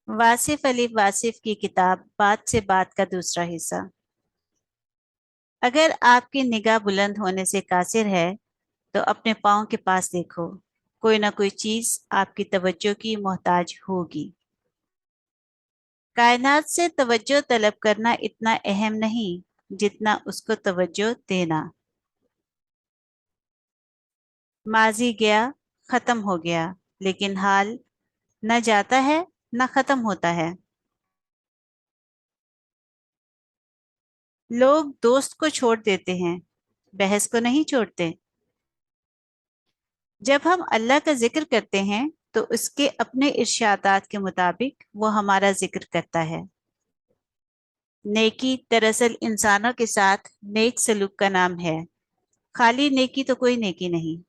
वासिफ अली वासिफ की किताब बात से बात का दूसरा हिस्सा। अगर आपकी निगाह बुलंद होने से कासिर है तो अपने पाँव के पास देखो, कोई ना कोई चीज आपकी तवज्जो की मोहताज होगी। कायनात से तवज्जो तलब करना इतना अहम नहीं जितना उसको तवज्जो देना। माजी गया, खत्म हो गया, लेकिन हाल न जाता है न खत्म होता है। लोग दोस्त को छोड़ देते हैं, बहस को नहीं छोड़ते। जब हम अल्लाह का जिक्र करते हैं तो उसके अपने इरशादात के मुताबिक वो हमारा जिक्र करता है। नेकी दरअसल इंसानों के साथ नेक सलूक का नाम है, खाली नेकी तो कोई नेकी नहीं।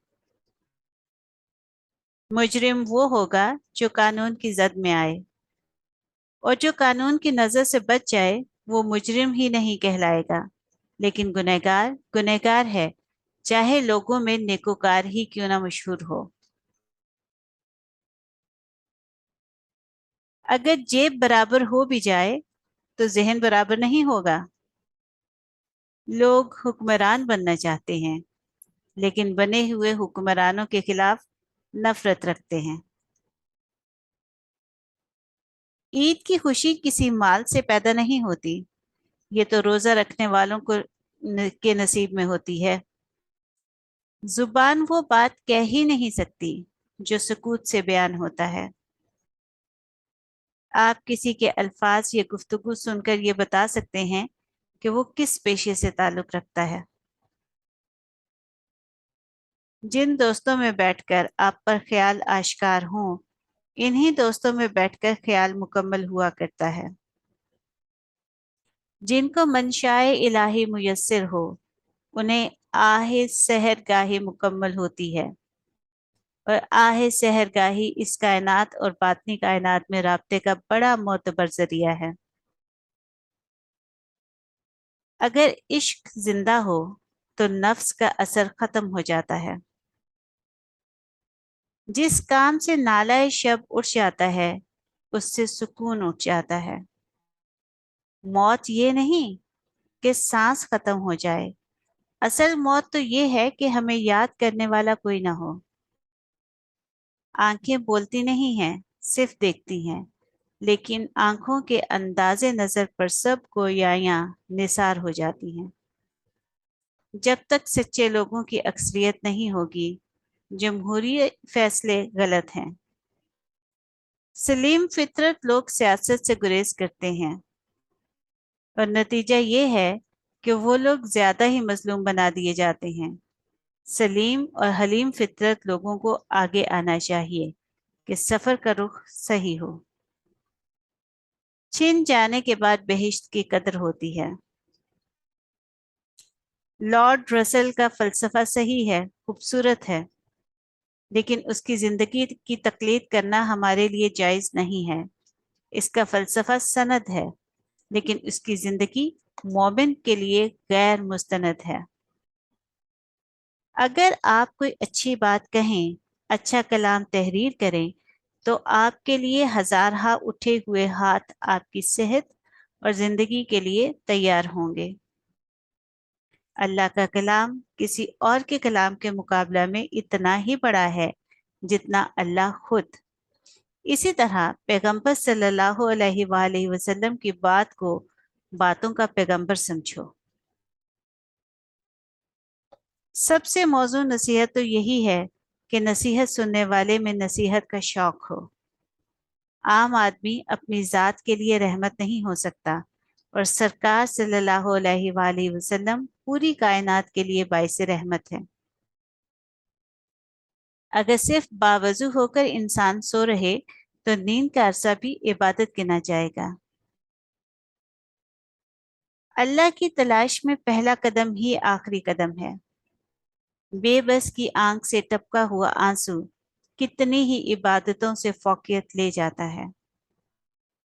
मुजरिम वो होगा जो कानून की जद में आए, और जो कानून की नजर से बच जाए वो मुजरिम ही नहीं कहलाएगा, लेकिन गुनहगार गुनहगार है, चाहे लोगों में नेकोकार ही क्यों ना मशहूर हो। अगर जेब बराबर हो भी जाए तो जहन बराबर नहीं होगा। लोग हुक्मरान बनना चाहते हैं, लेकिन बने हुए हुक्मरानों के खिलाफ नफरत रखते हैं। ईद की खुशी किसी माल से पैदा नहीं होती, ये तो रोजा रखने वालों को के नसीब में होती है। जुबान वो बात कह ही नहीं सकती जो सुकूत से बयान होता है। आप किसी के अल्फाज या गुफ्तगू सुनकर ये बता सकते हैं कि वो किस पेशे से ताल्लुक रखता है। जिन दोस्तों में बैठकर आप पर ख्याल आश्कार हों, इन्हीं दोस्तों में बैठकर ख्याल मुकम्मल हुआ करता है। जिनको मनशाए इलाही मुयस्सर हो, उन्हें आहे सहरगाही मुकम्मल होती है, और आहे सहरगाही इस कायनात और बातनी कायनात में राब्ते का बड़ा मोतबर जरिया है। अगर इश्क जिंदा हो तो नफ्स का असर खत्म हो जाता है। जिस काम से नालाए शब उठ जाता है उससे सुकून उठ जाता है। मौत ये नहीं कि सांस खत्म हो जाए, असल मौत तो ये है कि हमें याद करने वाला कोई ना हो। आंखें बोलती नहीं हैं, सिर्फ देखती हैं, लेकिन आंखों के अंदाजे नजर पर सब गोयायां निसार हो जाती हैं। जब तक सच्चे लोगों की अक्सरियत नहीं होगी, जमहूरी फैसले गलत हैं। सलीम फितरत लोग सियासत से गुरेज करते हैं, और नतीजा ये है कि वो लोग ज्यादा ही मजलूम बना दिए जाते हैं। सलीम और हलीम फितरत लोगों को आगे आना चाहिए कि सफर का रुख सही हो। छिन जाने के बाद बहिश्त की कदर होती है। लॉर्ड रसल का फलसफा सही है, खूबसूरत है, लेकिन उसकी जिंदगी की तकलीद करना हमारे लिए जायज नहीं है। इसका फलसफा सनद है, लेकिन उसकी जिंदगी मोमिन के लिए गैर मुस्तनद है। अगर आप कोई अच्छी बात कहें, अच्छा कलाम तहरीर करें, तो आपके लिए हजार हा उठे हुए हाथ आपकी सेहत और जिंदगी के लिए तैयार होंगे। अल्लाह का कलाम किसी और के कलाम के मुकाबला में इतना ही बड़ा है जितना अल्लाह खुद। इसी तरह पैगंबर सल्लल्लाहु अलैहि वसल्लम की बात को बातों का पैगंबर समझो। सबसे मौजू नसीहत तो यही है कि नसीहत सुनने वाले में नसीहत का शौक हो। आम आदमी अपनी जात के लिए रहमत नहीं हो सकता, और सरकार सल्लल्लाहु अलैहि वसल्लम पूरी कायनात के लिए बाइस रहमत है। अगर सिर्फ बावजू होकर इंसान सो रहे तो नींद का अरसा भी इबादत गिना जाएगा। अल्लाह की तलाश में पहला कदम ही आखिरी कदम है। बेबस की आंख से टपका हुआ आंसू कितनी ही इबादतों से फौकियत ले जाता है।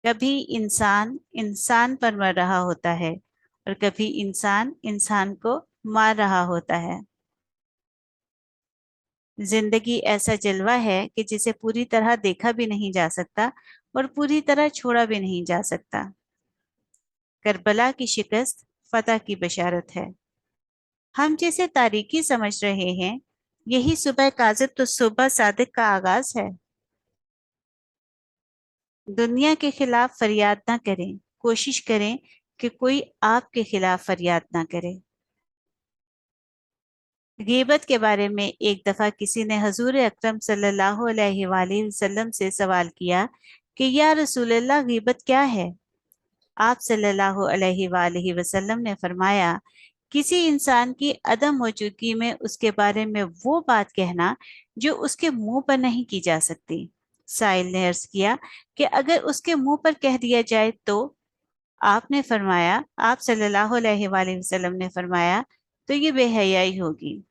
कभी इंसान इंसान पर मर रहा होता है, और कभी इंसान इंसान को मार रहा होता है। जिंदगी ऐसा जलवा है कि जिसे पूरी तरह देखा भी नहीं जा सकता और पूरी तरह छोड़ा भी नहीं जा सकता। करबला की शिकस्त फतह की बशारत है। हम जिसे तारीकी समझ रहे हैं, यही सुबह काज़िब तो सुबह सादिक का आगाज है। दुनिया के खिलाफ फरियाद ना करें, कोशिश करें कि कोई आपके खिलाफ फरियाद ना करे। गीबत के बारे में एक दफा किसी ने हजूर अकरम सल्लल्लाहु अलैहि वसल्लम से सवाल किया कि या रसूलल्लाह, गीबत क्या है? आप सल्लल्लाहु अलैहि वसल्लम ने फरमाया, किसी इंसान की अदम मौजूदगी में उसके बारे में वो बात कहना जो उसके मुंह पर नहीं की जा सकती। साइल ने अर्ज किया कि अगर उसके मुंह पर कह दिया जाए तो? आप सल्लल्लाहु अलैहि वसल्लम ने फरमाया, तो ये बेहयाई होगी।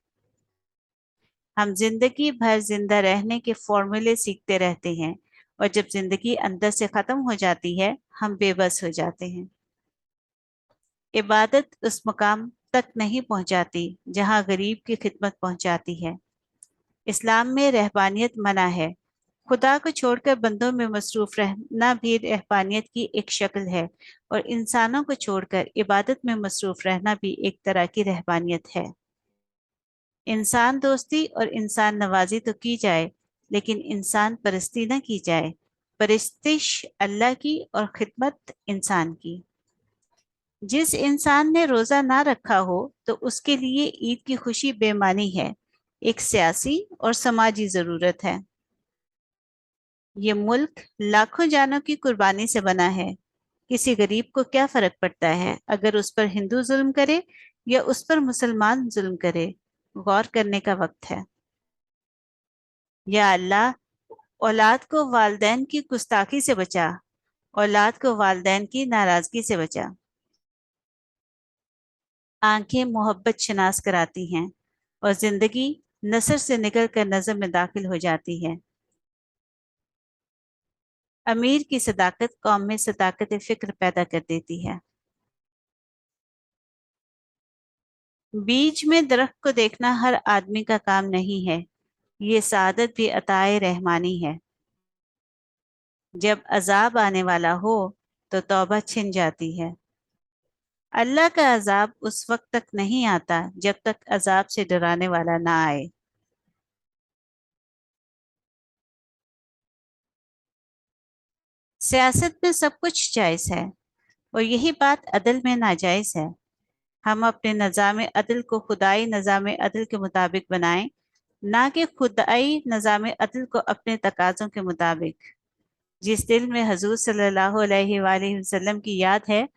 हम जिंदगी भर जिंदा रहने के फॉर्मूले सीखते रहते हैं और जब जिंदगी अंदर से खत्म हो जाती है, हम बेबस हो जाते हैं। इबादत उस मुकाम तक नहीं पहुंचाती जहां गरीब की खिदमत पहुंचाती है। इस्लाम में रहबानियत मना है। खुदा को छोड़कर बंदों में मसरूफ रहना भी रहबानियत की एक शक्ल है और इंसानों को छोड़कर इबादत में मसरूफ रहना भी एक तरह की रहबानियत है। इंसान दोस्ती और इंसान नवाजी तो की जाए, लेकिन इंसान परस्ती न की जाए। परस्तिश अल्लाह की और खिदमत इंसान की। जिस इंसान ने रोजा ना रखा हो तो उसके लिए ईद की खुशी बेमानी है, एक सियासी और समाजी जरूरत है। ये मुल्क लाखों जानों की कुर्बानी से बना है। किसी गरीब को क्या फर्क पड़ता है अगर उस पर हिंदू जुल्म करे या उस पर मुसलमान जुल्म करे? गौर करने का वक्त है। या अल्लाह, औलाद को वालदैन की गुस्ताखी से बचा, औलाद को वालदैन की नाराजगी से बचा। आंखें मोहब्बत शनास कराती हैं और जिंदगी नसर से निकल कर नजर में दाखिल हो जाती है। अमीर की सदाकत कौम में सदाकत फिक्र पैदा कर देती है। बीच में दरख्त को देखना हर आदमी का काम नहीं है, ये सादत भी अताए रहमानी है। जब अजाब आने वाला हो तो तौबा छिन जाती है। अल्लाह का अजाब उस वक्त तक नहीं आता जब तक अजाब से डराने वाला ना आए। सियासत में सब कुछ जायज है और यही बात अदल में नाजायज है। हम अपने निज़ाम अदल को खुदाई निज़ाम अदल के मुताबिक बनाएं, ना कि खुदाई निज़ाम अदल को अपने तकाज़ों के मुताबिक। जिस दिल में हजूर सल्लल्लाहु अलैहि वसल्लम की याद है,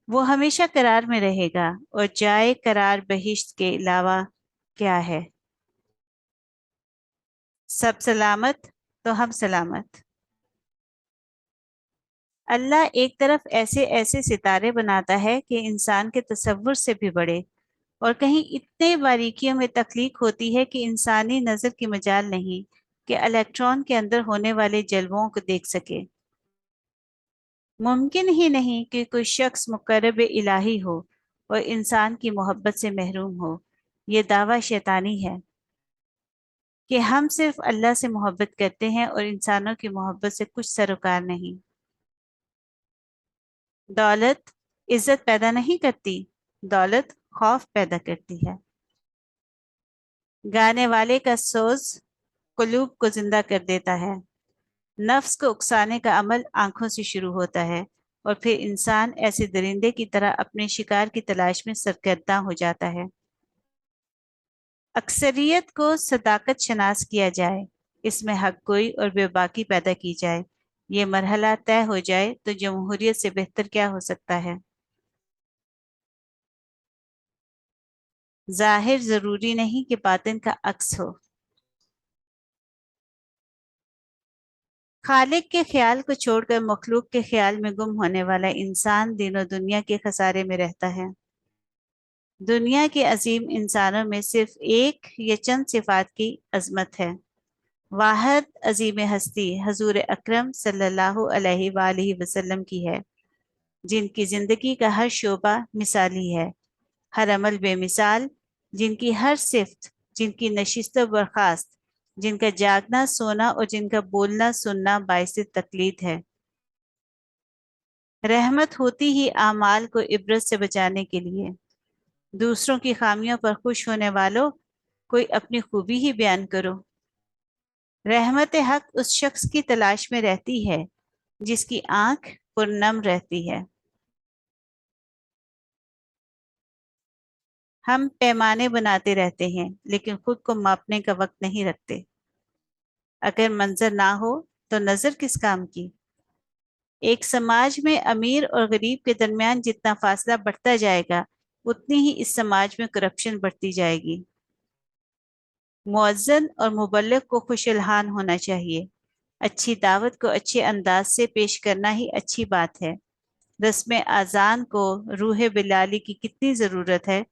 वो हमेशा करार में रहेगा और जाए करार बहिश्त के अलावा क्या है। सब सलामत तो हम सलामत। अल्लाह एक तरफ ऐसे ऐसे सितारे बनाता है कि इंसान के तसव्वुर से भी बड़े, और कहीं इतने बारीकियों में तख्लीक होती है कि इंसानी नज़र की मजाल नहीं कि इलेक्ट्रॉन के अंदर होने वाले जलवों को देख सके। मुमकिन ही नहीं कि कोई शख्स मुकर्रब इलाही हो और इंसान की मोहब्बत से महरूम हो। ये दावा शैतानी है कि हम सिर्फ अल्लाह से मोहब्बत करते हैं और इंसानों की मोहब्बत से कुछ सरोकार नहीं। दौलत इज्जत पैदा नहीं करती, दौलत खौफ पैदा करती है। गाने वाले का सोज कुलूब को जिंदा कर देता है। नफ्स को उकसाने का अमल आंखों से शुरू होता है और फिर इंसान ऐसे दरिंदे की तरह अपने शिकार की तलाश में सरगर्दा हो जाता है। अक्सरियत को सदाकत शनास किया जाए, इसमें हक गोई और बेबाकी पैदा की जाए, ये मरहला तय हो जाए तो जमहूरियत से बेहतर क्या हो सकता है। जाहिर जरूरी नहीं कि बातिन का अक्स हो। खालिक के ख्याल को छोड़कर मखलूक के ख्याल में गुम होने वाला इंसान दिनों दुनिया के खसारे में रहता है। दुनिया के अजीम इंसानों में सिर्फ एक या चंद सिफात की अजमत है। वाहद अजीम हस्ती हजूर अकरम सल्लल्लाहु अलैहि वसल्लम की है, जिनकी जिंदगी का हर शोबा मिसाली है, हर अमल बेमिसाल, जिनकी हर सिफ्त, जिनकी नशिस्त बर्खास्त, जिनका जागना सोना और जिनका बोलना सुनना बाइस तकलीद है। रहमत होती ही आमाल को इबरत से बचाने के लिए। दूसरों की खामियों पर खुश होने वालों, कोई अपनी खूबी ही बयान करो। रहमत हक उस शख्स की तलाश में रहती है जिसकी आंख पुरनम रहती है। हम पैमाने बनाते रहते हैं लेकिन खुद को मापने का वक्त नहीं रखते। अगर मंजर ना हो तो नजर किस काम की। एक समाज में अमीर और गरीब के दरमियान जितना फासला बढ़ता जाएगा, उतनी ही इस समाज में करप्शन बढ़ती जाएगी। मुअज्जिन और मुबल्लिग को खुशलहान होना चाहिए। अच्छी दावत को अच्छे अंदाज से पेश करना ही अच्छी बात है। रस्म आज़ान को रूह बिलाली की कितनी ज़रूरत है,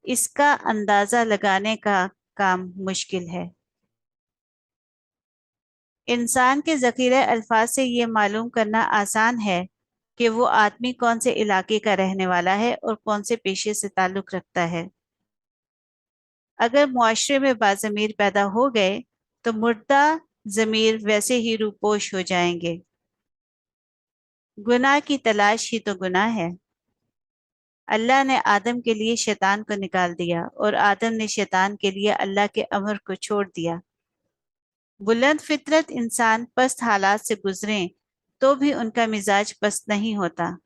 इसका अंदाज़ा लगाने का काम मुश्किल है। इंसान के ज़ख़ीरे अल्फाज से ये मालूम करना आसान है कि वो आदमी कौन से इलाके का रहने वाला है और कौन से पेशे से ताल्लुक़ रखता है। अगर मुआशरे में बाज़मीर पैदा हो गए तो मुर्दा ज़मीर वैसे ही रूपोश हो जाएंगे। गुनाह की तलाश ही तो गुनाह है। अल्लाह ने आदम के लिए शैतान को निकाल दिया और आदम ने शैतान के लिए अल्लाह के अमर को छोड़ दिया। बुलंद फितरत इंसान पस्त हालात से गुजरें तो भी उनका मिजाज पस्त नहीं होता।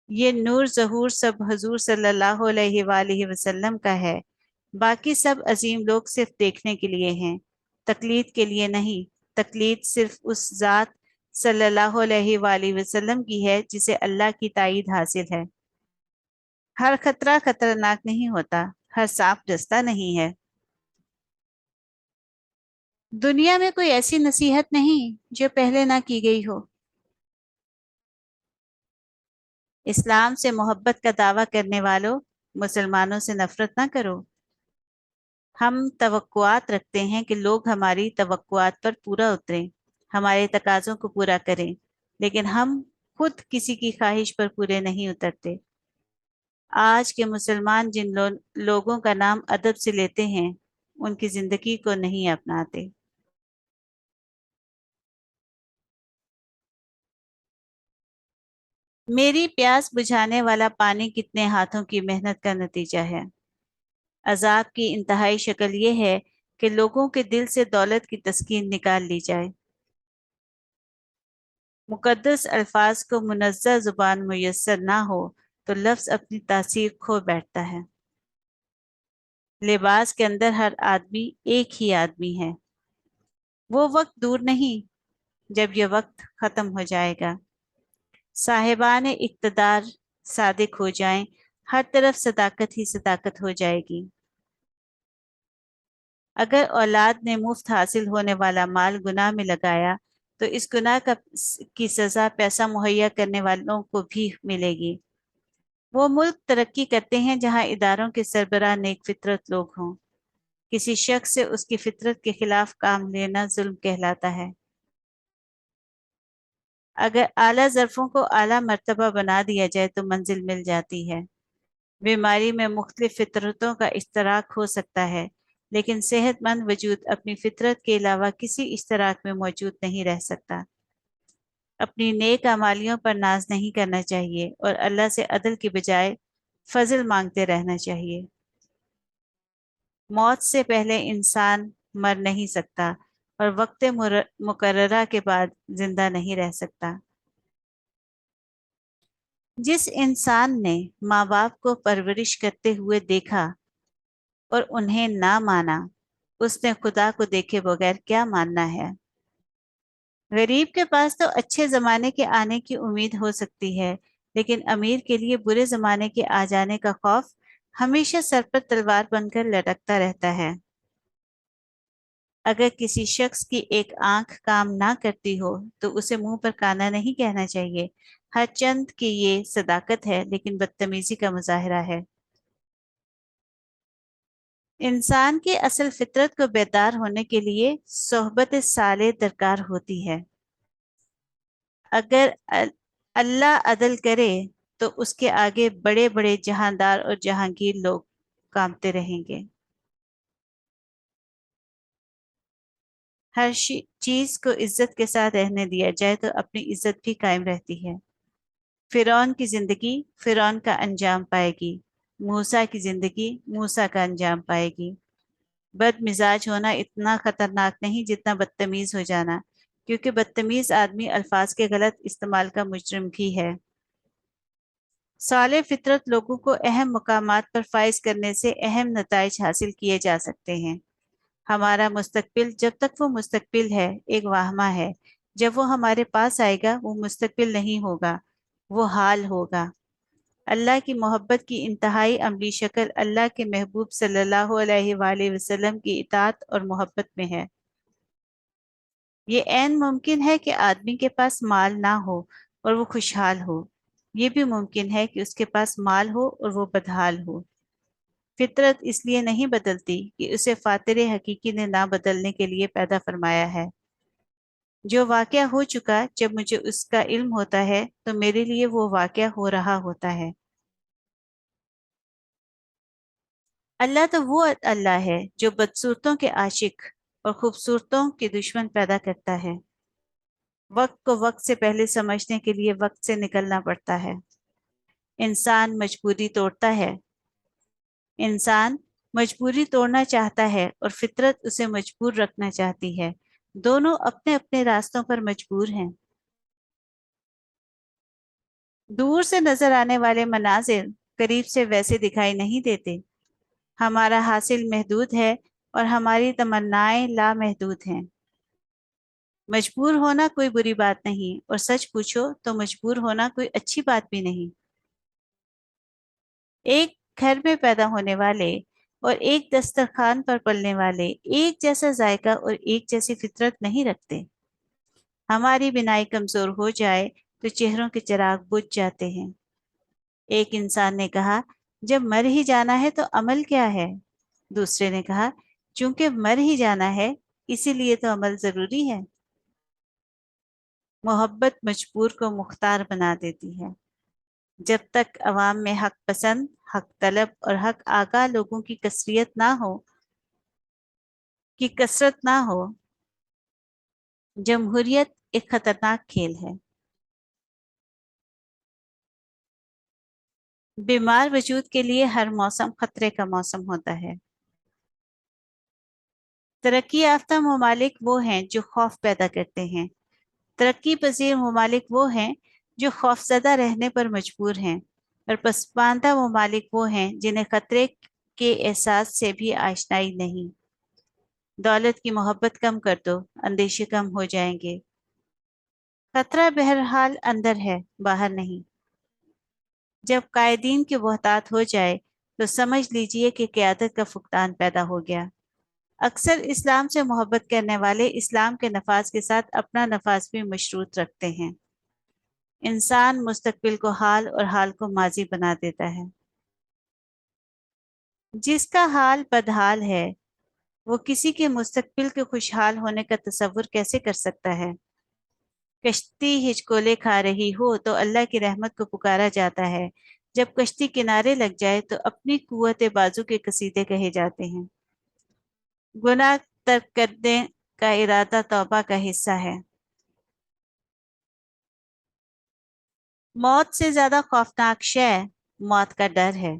ये नूर ज़हूर सब हुजूर सल्लल्लाहु अलैहि वसल्लम का है। बाकी सब अजीम लोग सिर्फ देखने के लिए हैं, तकलीद के लिए नहीं। तकलीद सिर्फ उस ज़ात सल्लल्लाहु अलैहि वसल्लम की है जिसे अल्लाह की ताईद हासिल है। हर खतरा खतरनाक नहीं होता, हर सांप डसता नहीं है। दुनिया में कोई ऐसी नसीहत नहीं जो पहले ना की गई हो। इस्लाम से मोहब्बत का दावा करने वालों, मुसलमानों से नफरत ना करो। हम तवक्कुआत रखते हैं कि लोग हमारी तवक्कुआत पर पूरा उतरें, हमारे तकाज़ों को पूरा करें, लेकिन हम खुद किसी की ख्वाहिश पर पूरे नहीं उतरते। आज के मुसलमान जिन लोगों का नाम अदब से लेते हैं, उनकी जिंदगी को नहीं अपनाते। मेरी प्यास बुझाने वाला पानी कितने हाथों की मेहनत का नतीजा है। अजाब की इंतहाई शक्ल ये है कि लोगों के दिल से दौलत की तस्कीन निकाल ली जाए। मुकद्दस अल्फाज को मुनज़्ज़ह जुबान मुयस्सर ना हो तो लफ्ज़ अपनी तासीर खो बैठता है। लिबास के अंदर हर आदमी एक ही आदमी है। वो वक्त दूर नहीं जब यह वक्त खत्म हो जाएगा। साहिबान इक़्तिदार सादिक हो जाएं, हर तरफ सदाकत ही सदाकत हो जाएगी। अगर औलाद ने मुफ्त हासिल होने वाला माल गुनाह में लगाया तो इस गुनाह की सजा पैसा मुहैया करने वालों को भी मिलेगी। वो मुल्क तरक्की करते हैं जहां इदारों के सरबराह नेक फितरत लोग हों। किसी शख्स से उसकी फितरत के खिलाफ काम लेना जुल्म कहलाता है। अगर आला ज़र्फ़ों को आला मर्तबा बना दिया जाए तो मंजिल मिल जाती है। बीमारी में मुख्तलिफ फितरतों का इश्तराक हो सकता है, लेकिन सेहतमंद वजूद अपनी फितरत के अलावा किसी इश्तराक में मौजूद नहीं रह सकता। अपनी नेक अमालियों पर नाज नहीं करना चाहिए और अल्लाह से अदल की बजाय फजल मांगते रहना चाहिए। मौत से पहले इंसान मर नहीं सकता और वक्त मुकर्ररा के बाद जिंदा नहीं रह सकता। जिस इंसान ने माँ बाप को परवरिश करते हुए देखा और उन्हें ना माना, उसने खुदा को देखे बगैर क्या मानना है। गरीब के पास तो अच्छे जमाने के आने की उम्मीद हो सकती है, लेकिन अमीर के लिए बुरे जमाने के आ जाने का खौफ हमेशा सर पर तलवार बनकर लटकता रहता है। अगर किसी शख्स की एक आंख काम ना करती हो तो उसे मुंह पर काना नहीं कहना चाहिए। हर चंद की ये सदाकत है, लेकिन बदतमीजी का मुजाहिरा है। इंसान की असल फितरत को बेदार होने के लिए सोहबत साले दरकार होती है। अगर अल्लाह अदल करे तो उसके आगे बड़े बड़े जहांदार और जहांगीर लोग कामते रहेंगे। ہر چیز کو عزت کے ساتھ رہنے دیا جائے تو اپنی عزت بھی قائم رہتی ہے۔ فرعون کی زندگی فرعون کا انجام پائے گی، موسیٰ کی زندگی موسیٰ کا انجام پائے گی۔ بد مزاج ہونا اتنا خطرناک نہیں جتنا بدتمیز ہو جانا، کیونکہ بدتمیز آدمی الفاظ کے غلط استعمال کا مجرم بھی ہے۔ صالح فطرت لوگوں کو اہم مقامات پر فائز کرنے سے اہم نتائج حاصل کیے جا سکتے ہیں۔ ہمارا مستقبل جب تک وہ مستقبل ہے ایک واہمہ ہے، جب وہ ہمارے پاس آئے گا وہ مستقبل نہیں ہوگا، وہ حال ہوگا۔ اللہ کی محبت کی انتہائی عملی شکل اللہ کے محبوب صلی اللہ علیہ وآلہ وسلم کی اطاعت اور محبت میں ہے۔ یہ عین ممکن ہے کہ آدمی کے پاس مال نہ ہو اور وہ خوشحال ہو، یہ بھی ممکن ہے کہ اس کے پاس مال ہو اور وہ بدحال ہو۔ فطرت اس لیے نہیں بدلتی کہ اسے فاتر حقیقی نے نہ بدلنے کے لیے پیدا فرمایا ہے۔ جو واقعہ ہو چکا جب مجھے اس کا علم ہوتا ہے تو میرے لیے وہ واقعہ ہو رہا ہوتا ہے۔ اللہ تو وہ اللہ ہے جو بدصورتوں کے عاشق اور خوبصورتوں کے دشمن پیدا کرتا ہے۔ وقت کو وقت سے پہلے سمجھنے کے لیے وقت سے نکلنا پڑتا ہے۔ انسان مجبوری توڑتا ہے۔ انسان مجبوری توڑنا چاہتا ہے اور فطرت اسے مجبور رکھنا چاہتی ہے، دونوں اپنے اپنے راستوں پر مجبور ہیں۔ دور سے نظر آنے والے مناظر قریب سے ویسے دکھائی نہیں دیتے۔ ہمارا حاصل محدود ہے اور ہماری تمنائیں لامحدود ہیں۔ مجبور ہونا کوئی بری بات نہیں، اور سچ پوچھو تو مجبور ہونا کوئی اچھی بات بھی نہیں۔ ایک گھر میں پیدا ہونے والے اور ایک دسترخوان پر پلنے والے ایک جیسا ذائقہ اور ایک جیسی فطرت نہیں رکھتے۔ ہماری بینائی کمزور ہو جائے تو چہروں کے چراغ بجھ جاتے ہیں۔ ایک انسان نے کہا، جب مر ہی جانا ہے تو عمل کیا ہے؟ دوسرے نے کہا، چونکہ مر ہی جانا ہے اسی لیے تو عمل ضروری ہے۔ محبت مجبور کو مختار بنا دیتی ہے۔ جب تک عوام میں حق پسند، حق طلب اور حق آگاہ لوگوں کی کثرت نہ ہو، جمہوریت ایک خطرناک کھیل ہے۔ بیمار وجود کے لیے ہر موسم خطرے کا موسم ہوتا ہے۔ ترقی یافتہ ممالک وہ ہیں جو خوف پیدا کرتے ہیں، ترقی پذیر ممالک وہ ہیں جو خوفزدہ رہنے پر مجبور ہیں، اور پسماندہ ممالک وہ ہیں جنہیں خطرے کے احساس سے بھی آشنائی نہیں۔ دولت کی محبت کم کر دو، اندیشے کم ہو جائیں گے۔ خطرہ بہرحال اندر ہے، باہر نہیں۔ جب قائدین کی وحدت ہو جائے تو سمجھ لیجئے کہ قیادت کا فقدان پیدا ہو گیا۔ اکثر اسلام سے محبت کرنے والے اسلام کے نفاذ کے ساتھ اپنا نفاذ بھی مشروط رکھتے ہیں۔ انسان مستقبل کو حال اور حال کو ماضی بنا دیتا ہے۔ جس کا حال بدحال ہے وہ کسی کے مستقبل کے خوشحال ہونے کا تصور کیسے کر سکتا ہے؟ کشتی ہچکولے کھا رہی ہو تو اللہ کی رحمت کو پکارا جاتا ہے، جب کشتی کنارے لگ جائے تو اپنی قوت بازو کے قصیدے کہے جاتے ہیں۔ گناہ ترک کرنے کا ارادہ توبہ کا حصہ ہے۔ موت سے زیادہ خوفناک شے موت کا ڈر ہے۔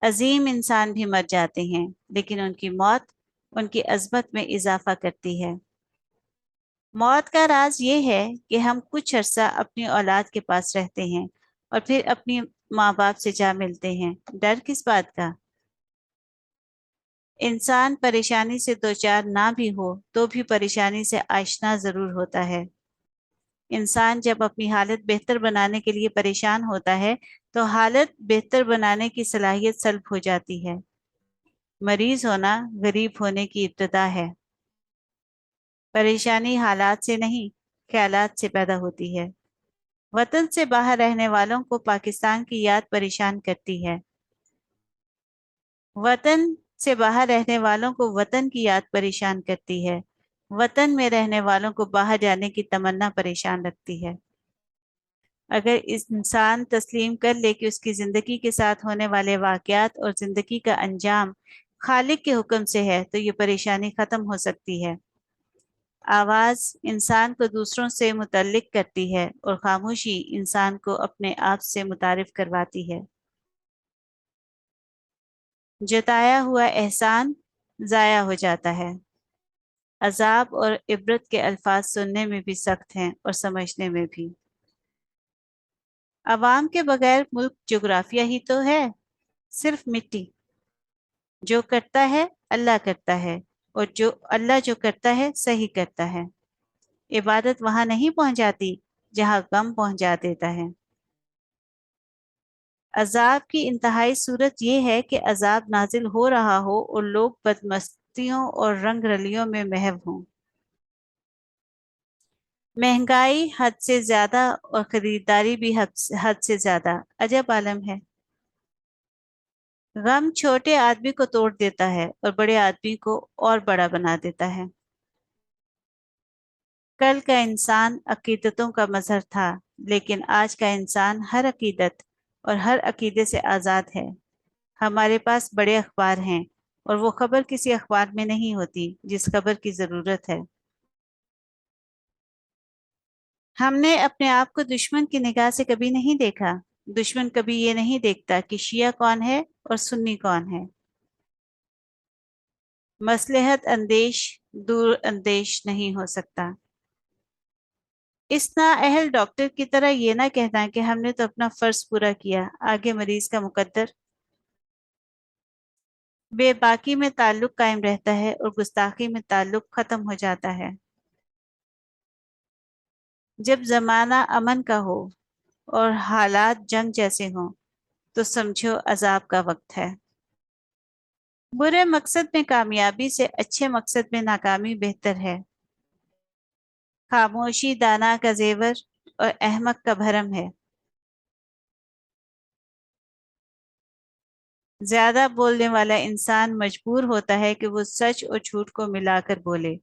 عظیم انسان بھی مر جاتے ہیں، لیکن ان کی موت ان کی عظمت میں اضافہ کرتی ہے۔ موت کا راز یہ ہے کہ ہم کچھ عرصہ اپنی اولاد کے پاس رہتے ہیں اور پھر اپنی ماں باپ سے جا ملتے ہیں۔ ڈر کس بات کا؟ انسان پریشانی سے دوچار نہ بھی ہو تو بھی پریشانی سے آشنا ضرور ہوتا ہے۔ انسان جب اپنی حالت بہتر بنانے کے لیے پریشان ہوتا ہے تو حالت بہتر بنانے کی صلاحیت سلب ہو جاتی ہے۔ مریض ہونا غریب ہونے کی ابتدا ہے۔ پریشانی حالات سے نہیں، خیالات سے پیدا ہوتی ہے۔ وطن سے باہر رہنے والوں کو پاکستان کی یاد پریشان کرتی ہے۔ وطن سے باہر رہنے والوں کو وطن کی یاد پریشان کرتی ہے۔ وطن میں رہنے والوں کو باہر جانے کی تمنا پریشان رکھتی ہے۔ اگر انسان تسلیم کر لے کہ اس کی زندگی کے ساتھ ہونے والے واقعات اور زندگی کا انجام خالق کے حکم سے ہے تو یہ پریشانی ختم ہو سکتی ہے۔ आवाज इंसान को दूसरों से मुतल्लिक करती है और खामोशी इंसान को अपने आप से मुतारिफ करवाती है। जताया हुआ एहसान जाया हो जाता है। अजाब और इबरत के अल्फाज सुनने में भी सख्त हैं और समझने में भी। अवाम के बगैर मुल्क जोग्राफिया ही तो है, सिर्फ मिट्टी। जो करता है अल्लाह करता है, और जो अल्लाह जो करता है सही करता है। इबादत वहां नहीं पहुंचाती जहां गम पहुंचा देता है। अजाब की इंतहाई सूरत यह है कि अजाब नाजिल हो रहा हो और लोग बदमस्तियों और रंग रलियों में महव हों। महंगाई हद से ज्यादा और खरीदारी भी हद से ज्यादा, अजब आलम है। गम छोटे आदमी को तोड़ देता है और बड़े आदमी को और बड़ा बना देता है। कल का इंसान अकीदतों का मजहर था, लेकिन आज का इंसान हर अकीदत और हर अकीदे से आज़ाद है। हमारे पास बड़े अखबार हैं, और वो खबर किसी अखबार में नहीं होती जिस खबर की ज़रूरत है। हमने अपने आप को दुश्मन की निगाह से कभी नहीं देखा। दुश्मन कभी ये नहीं देखता कि शिया कौन है और सुन्नी कौन है। मसलहत अंदेश दूर अंदेश नहीं हो सकता। इस नाअहल डॉक्टर की तरह ये ना कहना कि हमने तो अपना फर्ज पूरा किया, आगे मरीज का मुकद्दर। बेबाकी में ताल्लुक कायम रहता है और गुस्ताखी में ताल्लुक खत्म हो जाता है। जब जमाना अमन का हो और हालात जंग जैसे हों, तो समझो अजाब का वक्त है। बुरे मकसद में कामयाबी से अच्छे मकसद में नाकामी बेहतर है। खामोशी दाना का जेवर और अहमक का भरम है। ज्यादा बोलने वाला इंसान मजबूर होता है कि वो सच और झूठ को मिलाकर बोले।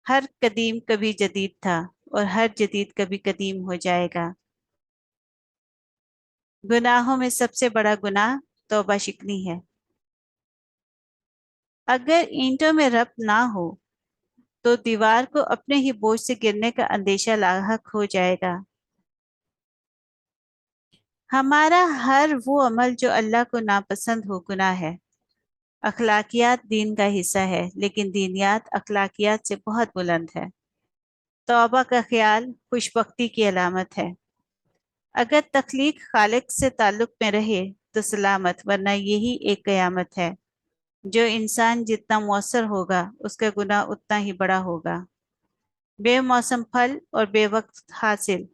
हर कदीम कभी जदीद था, और हर जदीद कभी कदीम हो जाएगा। गुनाहों में सबसे बड़ा गुनाह तौबा शिकनी है। अगर ईंटों में रब ना हो तो दीवार को अपने ही बोझ से गिरने का अंदेशा लाहक हो जाएगा। हमारा हर वो अमल जो अल्लाह को नापसंद हो गुनाह है। अखलाकियात दीन का हिस्सा है, लेकिन दीनियात अखलाकियात से बहुत बुलंद है। तौबा का ख्याल खुशबख्ती की अलामत है। अगर तख्लीक खालिक से ताल्लुक में रहे तो सलामत, वरना यही एक कयामत है। जो इंसान जितना मौसर होगा उसका गुनाह उतना ही बड़ा होगा। बेमौसम फल और बेवक्त हासिल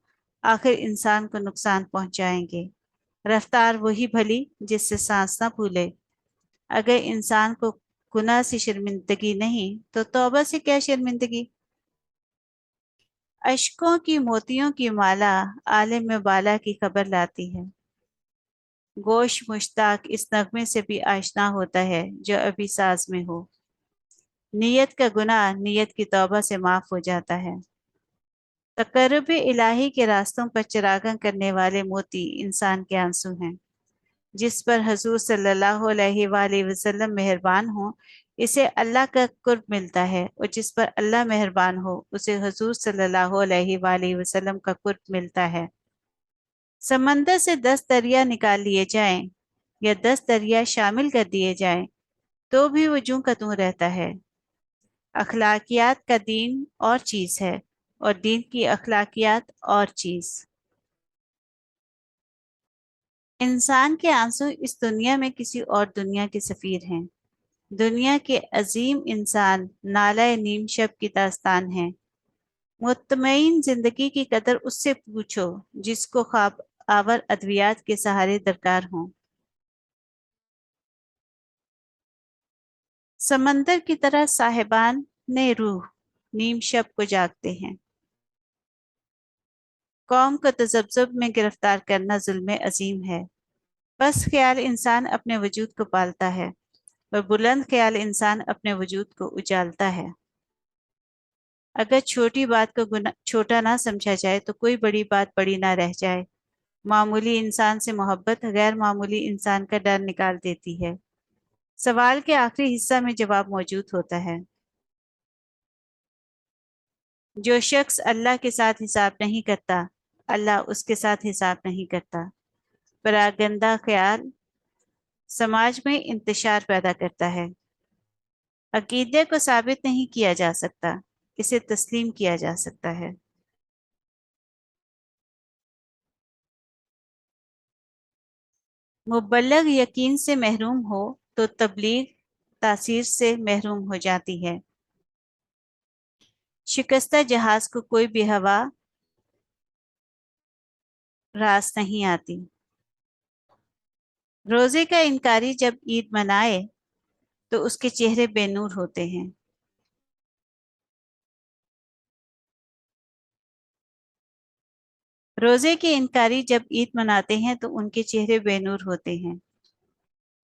आखिर इंसान को नुकसान पहुंचाएंगे। रफ्तार वही भली जिससे सांस ना फूले। अगर इंसान को गुनाह से शर्मिंदगी नहीं तो तौबा से क्या शर्मिंदगी। अशकों की मोतियों की माला आलिम में बाला की खबर लाती है। गोश मुश्ताक इस नगमे से भी आशना होता है जो अभी साज में हो। नियत का गुनाह नियत की तौबा से माफ हो जाता है। तकर्रुब इलाही के रास्तों पर चिरागन करने वाले मोती इंसान के आंसू हैं। जिस पर हजूर सल्लल्लाहु अलैहि वसल्लम मेहरबान हो, इसे अल्लाह का कुर्ब मिलता है, और जिस पर अल्लाह मेहरबान हो उसे हजूर सल्लल्लाहु अलैहि वसल्लम का कुर्ब मिलता है। समंदर से 10 दरिया निकाल लिए जाएं या 10 दरिया शामिल कर दिए जाएं, तो भी वो यूं का त्यों रहता है। अखलाकियात का दीन और चीज है, और दीन की अखलाकियात और चीज। इंसान के आंसू इस दुनिया में किसी और दुनिया के सफीर हैं। दुनिया के अजीम इंसान नालाए नीम शब की दास्तान है। मुतमईन जिंदगी की कदर उससे पूछो जिसको ख्वाब आवर अद्वियात के सहारे दरकार हों। समंदर की तरह साहिबान ने रूह नीम शब को जागते हैं। कौम को तजब्जुब में गिरफ्तार करना जुल्म अजीम है। बस ख्याल इंसान अपने वजूद को पालता है, और बुलंद ख्याल इंसान अपने वजूद को उजालता है। अगर छोटी बात को छोटा ना समझा जाए तो कोई बड़ी बात बड़ी ना रह जाए। मामूली इंसान से मोहब्बत गैर मामूली इंसान का डर निकाल देती है। सवाल के आखिरी हिस्सा में जवाब मौजूद होता है। جو شخص اللہ کے ساتھ حساب نہیں کرتا، اللہ اس کے ساتھ حساب نہیں کرتا۔ پراگندہ خیال سماج میں انتشار پیدا کرتا ہے۔ عقیدے کو ثابت نہیں کیا جا سکتا، اسے تسلیم کیا جا سکتا ہے۔ مبلغ یقین سے محروم ہو تو تبلیغ تاثیر سے محروم ہو جاتی ہے۔ شکستہ جہاز کو کوئی بھی ہوا راس نہیں آتی۔ روزے کا انکاری جب عید منائے تو اس کے چہرے بے نور ہوتے ہیں۔ روزے کے انکاری جب عید مناتے ہیں تو ان کے چہرے بے نور ہوتے ہیں۔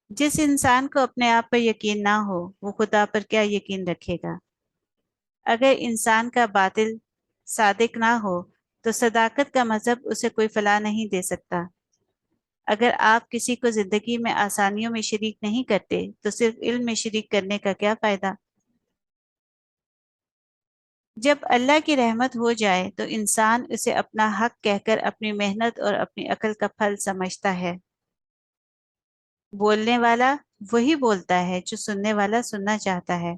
جس انسان کو اپنے آپ پر یقین نہ ہو وہ خدا پر کیا یقین رکھے گا؟ اگر انسان کا باطل صادق نہ ہو تو صداقت کا مذہب اسے کوئی فلاح نہیں دے سکتا۔ اگر آپ کسی کو زندگی میں آسانیوں میں شریک نہیں کرتے تو صرف علم میں شریک کرنے کا کیا فائدہ؟ جب اللہ کی رحمت ہو جائے تو انسان اسے اپنا حق کہہ کر اپنی محنت اور اپنی عقل کا پھل سمجھتا ہے۔ بولنے والا وہی بولتا ہے جو سننے والا سننا چاہتا ہے۔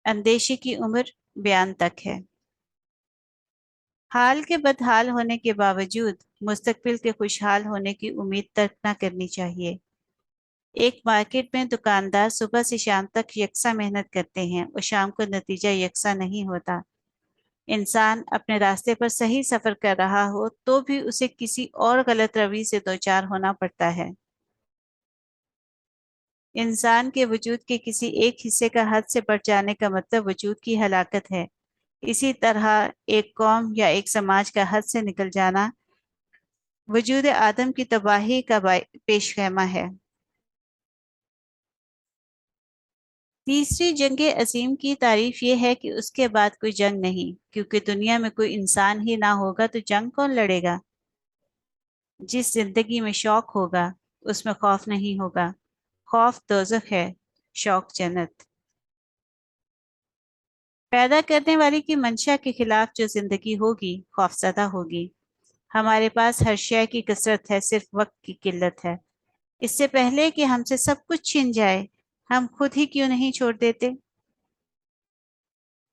اندیشے کی عمر بیان تک ہے۔ حال کے بدحال ہونے کے باوجود مستقبل کے خوشحال ہونے کی امید ترک نہ کرنی چاہیے۔ ایک مارکیٹ میں دکاندار صبح سے شام تک یکساں محنت کرتے ہیں اور شام کو نتیجہ یکساں نہیں ہوتا۔ انسان اپنے راستے پر صحیح سفر کر رہا ہو تو بھی اسے کسی اور غلط روی سے دوچار ہونا پڑتا ہے۔ انسان کے وجود کے کسی ایک حصے کا حد سے بڑھ جانے کا مطلب وجود کی ہلاکت ہے۔ اسی طرح ایک قوم یا ایک سماج کا حد سے نکل جانا وجود آدم کی تباہی کا پیش خیمہ ہے۔ تیسری جنگ عظیم کی تعریف یہ ہے کہ اس کے بعد کوئی جنگ نہیں، کیونکہ دنیا میں کوئی انسان ہی نہ ہوگا تو جنگ کون لڑے گا؟ جس زندگی میں شوق ہوگا اس میں خوف نہیں ہوگا۔ خوف دوزخ ہے، شوق جنت۔ پیدا کرنے والی کی منشا کے خلاف جو زندگی ہوگی خوفزدہ ہوگی۔ ہمارے پاس ہر شے کی کثرت ہے، صرف وقت کی قلت ہے۔ اس سے پہلے کہ ہم سے سب کچھ چھن جائے ہم خود ہی کیوں نہیں چھوڑ دیتے؟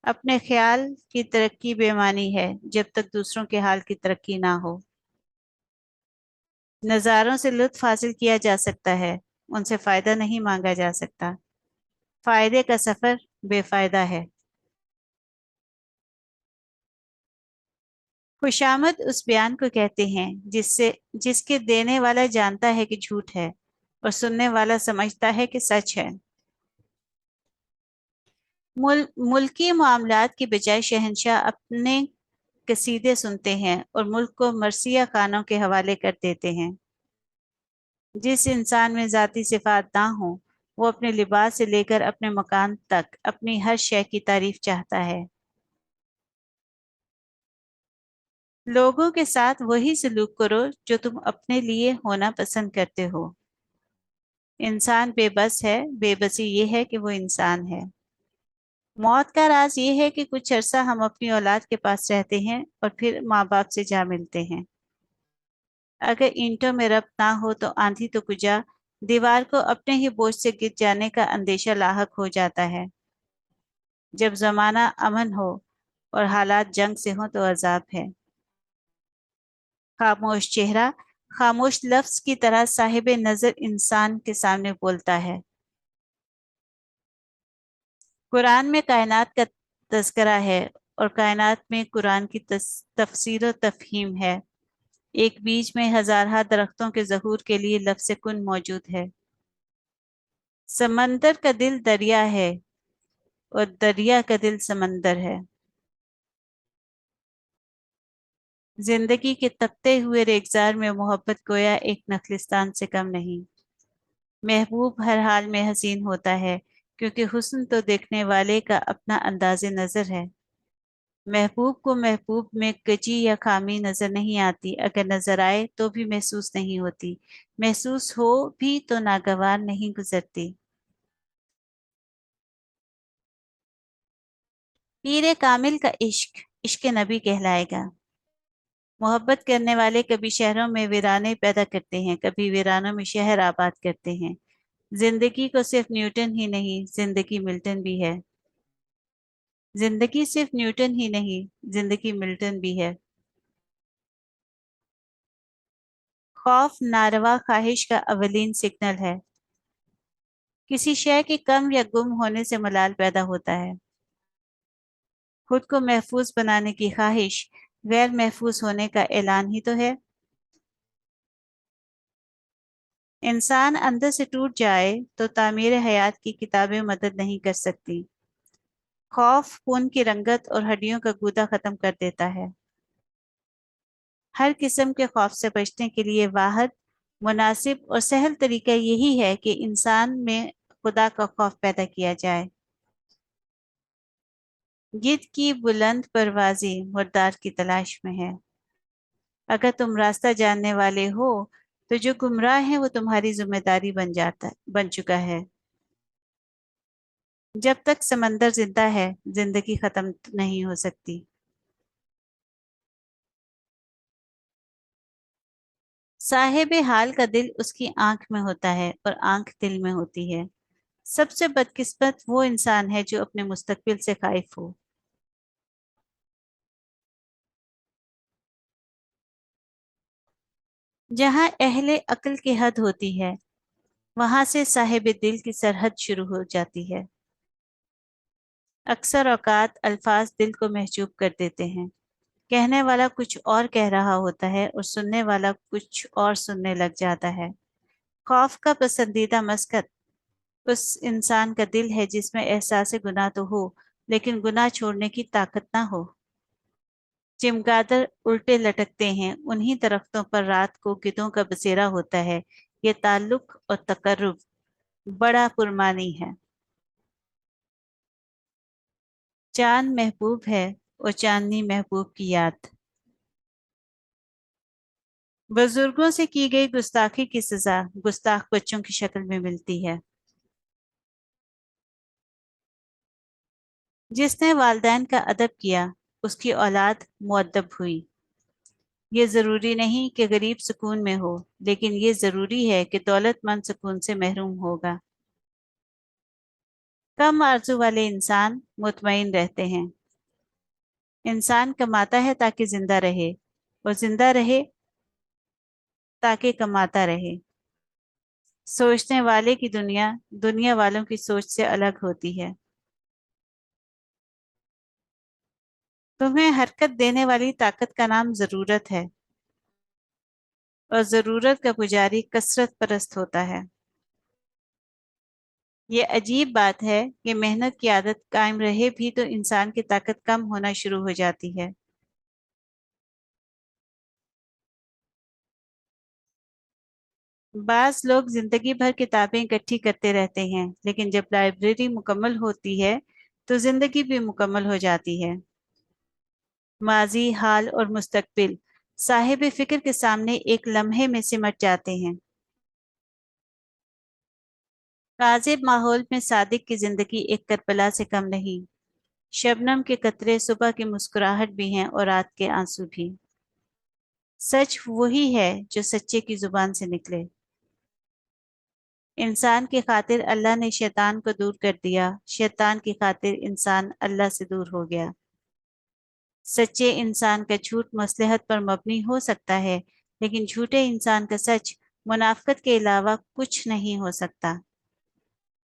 اپنے خیال کی ترقی بے معنی ہے جب تک دوسروں کے حال کی ترقی نہ ہو۔ نظاروں سے لطف حاصل کیا جا سکتا ہے، ان سے فائدہ نہیں مانگا جا سکتا۔ فائدے کا سفر بے فائدہ ہے۔ خوشامد اس بیان کو کہتے ہیں جس کے دینے والا جانتا ہے کہ جھوٹ ہے اور سننے والا سمجھتا ہے کہ سچ ہے۔ ملکی معاملات کی بجائے شہنشاہ اپنے قصیدے سنتے ہیں اور ملک کو مرثیہ خانوں کے حوالے کر دیتے ہیں۔ جس انسان میں ذاتی صفات نہ ہوں وہ اپنے لباس سے لے کر اپنے مکان تک اپنی ہر شے کی تعریف چاہتا ہے۔ لوگوں کے ساتھ وہی سلوک کرو جو تم اپنے لیے ہونا پسند کرتے ہو۔ انسان بے بس ہے، بے بسی یہ ہے کہ وہ انسان ہے۔ موت کا راز یہ ہے کہ کچھ عرصہ ہم اپنی اولاد کے پاس رہتے ہیں اور پھر ماں باپ سے جا ملتے ہیں۔ اگر اینٹوں میں ربط نہ ہو تو آندھی تو کجا، دیوار کو اپنے ہی بوجھ سے گر جانے کا اندیشہ لاحق ہو جاتا ہے۔ جب زمانہ امن ہو اور حالات جنگ سے ہوں تو عذاب ہے۔ خاموش چہرہ خاموش لفظ کی طرح صاحب نظر انسان کے سامنے بولتا ہے۔ قرآن میں کائنات کا تذکرہ ہے اور کائنات میں قرآن کی تفسیر و تفہیم ہے۔ ایک بیج میں ہزارہ درختوں کے ظہور کے لیے لفظ کن موجود ہے۔ سمندر کا دل دریا ہے اور دریا کا دل سمندر ہے۔ زندگی کے تپتے ہوئے ریگزار میں محبت گویا ایک نخلستان سے کم نہیں۔ محبوب ہر حال میں حسین ہوتا ہے کیونکہ حسن تو دیکھنے والے کا اپنا انداز نظر ہے۔ محبوب کو محبوب میں کجی یا خامی نظر نہیں آتی، اگر نظر آئے تو بھی محسوس نہیں ہوتی، محسوس ہو بھی تو ناگوار نہیں گزرتی۔ پیر کامل کا عشق عشق نبی کہلائے گا۔ محبت کرنے والے کبھی شہروں میں ویرانے پیدا کرتے ہیں، کبھی ویرانوں میں شہر آباد کرتے ہیں۔ زندگی کو صرف نیوٹن ہی نہیں، زندگی ملٹن بھی ہے۔ زندگی صرف نیوٹن ہی نہیں، زندگی ملٹن بھی ہے۔ خوف ناروا خواہش کا اولین سگنل ہے۔ کسی شے کے کم یا گم ہونے سے ملال پیدا ہوتا ہے۔ خود کو محفوظ بنانے کی خواہش غیر محفوظ ہونے کا اعلان ہی تو ہے۔ انسان اندر سے ٹوٹ جائے تو تعمیر حیات کی کتابیں مدد نہیں کر سکتی۔ خوف خون کی رنگت اور ہڈیوں کا گودا ختم کر دیتا ہے۔ ہر قسم کے خوف سے بچنے کے لیے واحد، مناسب اور سہل طریقہ یہی ہے کہ انسان میں خدا کا خوف پیدا کیا جائے۔ گدھ کی بلند پروازی مردار کی تلاش میں ہے۔ اگر تم راستہ جاننے والے ہو تو جو گمراہ ہیں وہ تمہاری ذمہ داری بن چکا ہے۔ جب تک سمندر زندہ ہے زندگی ختم نہیں ہو سکتی۔ صاحب حال کا دل اس کی آنکھ میں ہوتا ہے اور آنکھ دل میں ہوتی ہے۔ سب سے بدقسمت وہ انسان ہے جو اپنے مستقبل سے خائف ہو۔ جہاں اہل عقل کی حد ہوتی ہے وہاں سے صاحب دل کی سرحد شروع ہو جاتی ہے۔ اکثر اوقات الفاظ دل کو محجوب کر دیتے ہیں۔ کہنے والا کچھ اور کہہ رہا ہوتا ہے اور سننے والا کچھ اور سننے لگ جاتا ہے۔ خوف کا پسندیدہ مسکن اس انسان کا دل ہے جس میں احساس گناہ تو ہو لیکن گناہ چھوڑنے کی طاقت نہ ہو۔ چمگادڑ الٹے لٹکتے ہیں انہی درختوں پر رات کو گدھوں کا بسیرا ہوتا ہے۔ یہ تعلق اور تقرب بڑا پرمعنی ہے۔ چاند محبوب ہے اور چاندنی محبوب کی یاد۔ بزرگوں سے کی گئی گستاخی کی سزا گستاخ بچوں کی شکل میں ملتی ہے۔ جس نے والدین کا ادب کیا اس کی اولاد مؤدب ہوئی۔ یہ ضروری نہیں کہ غریب سکون میں ہو لیکن یہ ضروری ہے کہ دولت مند سکون سے محروم ہوگا۔ کم آرزو والے انسان مطمئن رہتے ہیں۔ انسان کماتا ہے تاکہ زندہ رہے اور زندہ رہے تاکہ کماتا رہے۔ سوچنے والے کی دنیا دنیا والوں کی سوچ سے الگ ہوتی ہے۔ تمہیں حرکت دینے والی طاقت کا نام ضرورت ہے اور ضرورت کا پجاری کثرت پرست ہوتا ہے۔ یہ عجیب بات ہے کہ محنت کی عادت قائم رہے بھی تو انسان کی طاقت کم ہونا شروع ہو جاتی ہے۔ بعض لوگ زندگی بھر کتابیں اکٹھی کرتے رہتے ہیں لیکن جب لائبریری مکمل ہوتی ہے تو زندگی بھی مکمل ہو جاتی ہے۔ ماضی، حال اور مستقبل صاحب فکر کے سامنے ایک لمحے میں سمٹ جاتے ہیں۔ کاذب ماحول میں صادق کی زندگی ایک کربلا سے کم نہیں۔ شبنم کے قطرے صبح کی مسکراہٹ بھی ہیں اور رات کے آنسو بھی۔ سچ وہی ہے جو سچے کی زبان سے نکلے۔ انسان کی خاطر اللہ نے شیطان کو دور کر دیا، شیطان کی خاطر انسان اللہ سے دور ہو گیا۔ سچے انسان کا جھوٹ مصلحت پر مبنی ہو سکتا ہے لیکن جھوٹے انسان کا سچ منافقت کے علاوہ کچھ نہیں ہو سکتا۔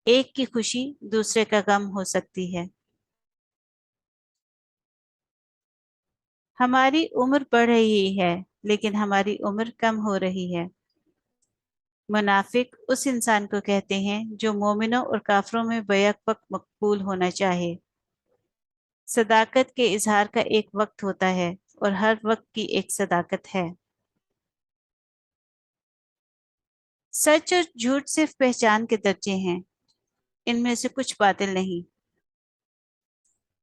ایک کی خوشی دوسرے کا غم ہو سکتی ہے۔ ہماری عمر بڑھ رہی ہے لیکن ہماری عمر کم ہو رہی ہے۔ منافق اس انسان کو کہتے ہیں جو مومنوں اور کافروں میں بیک وقت مقبول ہونا چاہے۔ صداقت کے اظہار کا ایک وقت ہوتا ہے اور ہر وقت کی ایک صداقت ہے۔ سچ اور جھوٹ صرف پہچان کے درجے ہیں، ان میں سے کچھ باطل نہیں۔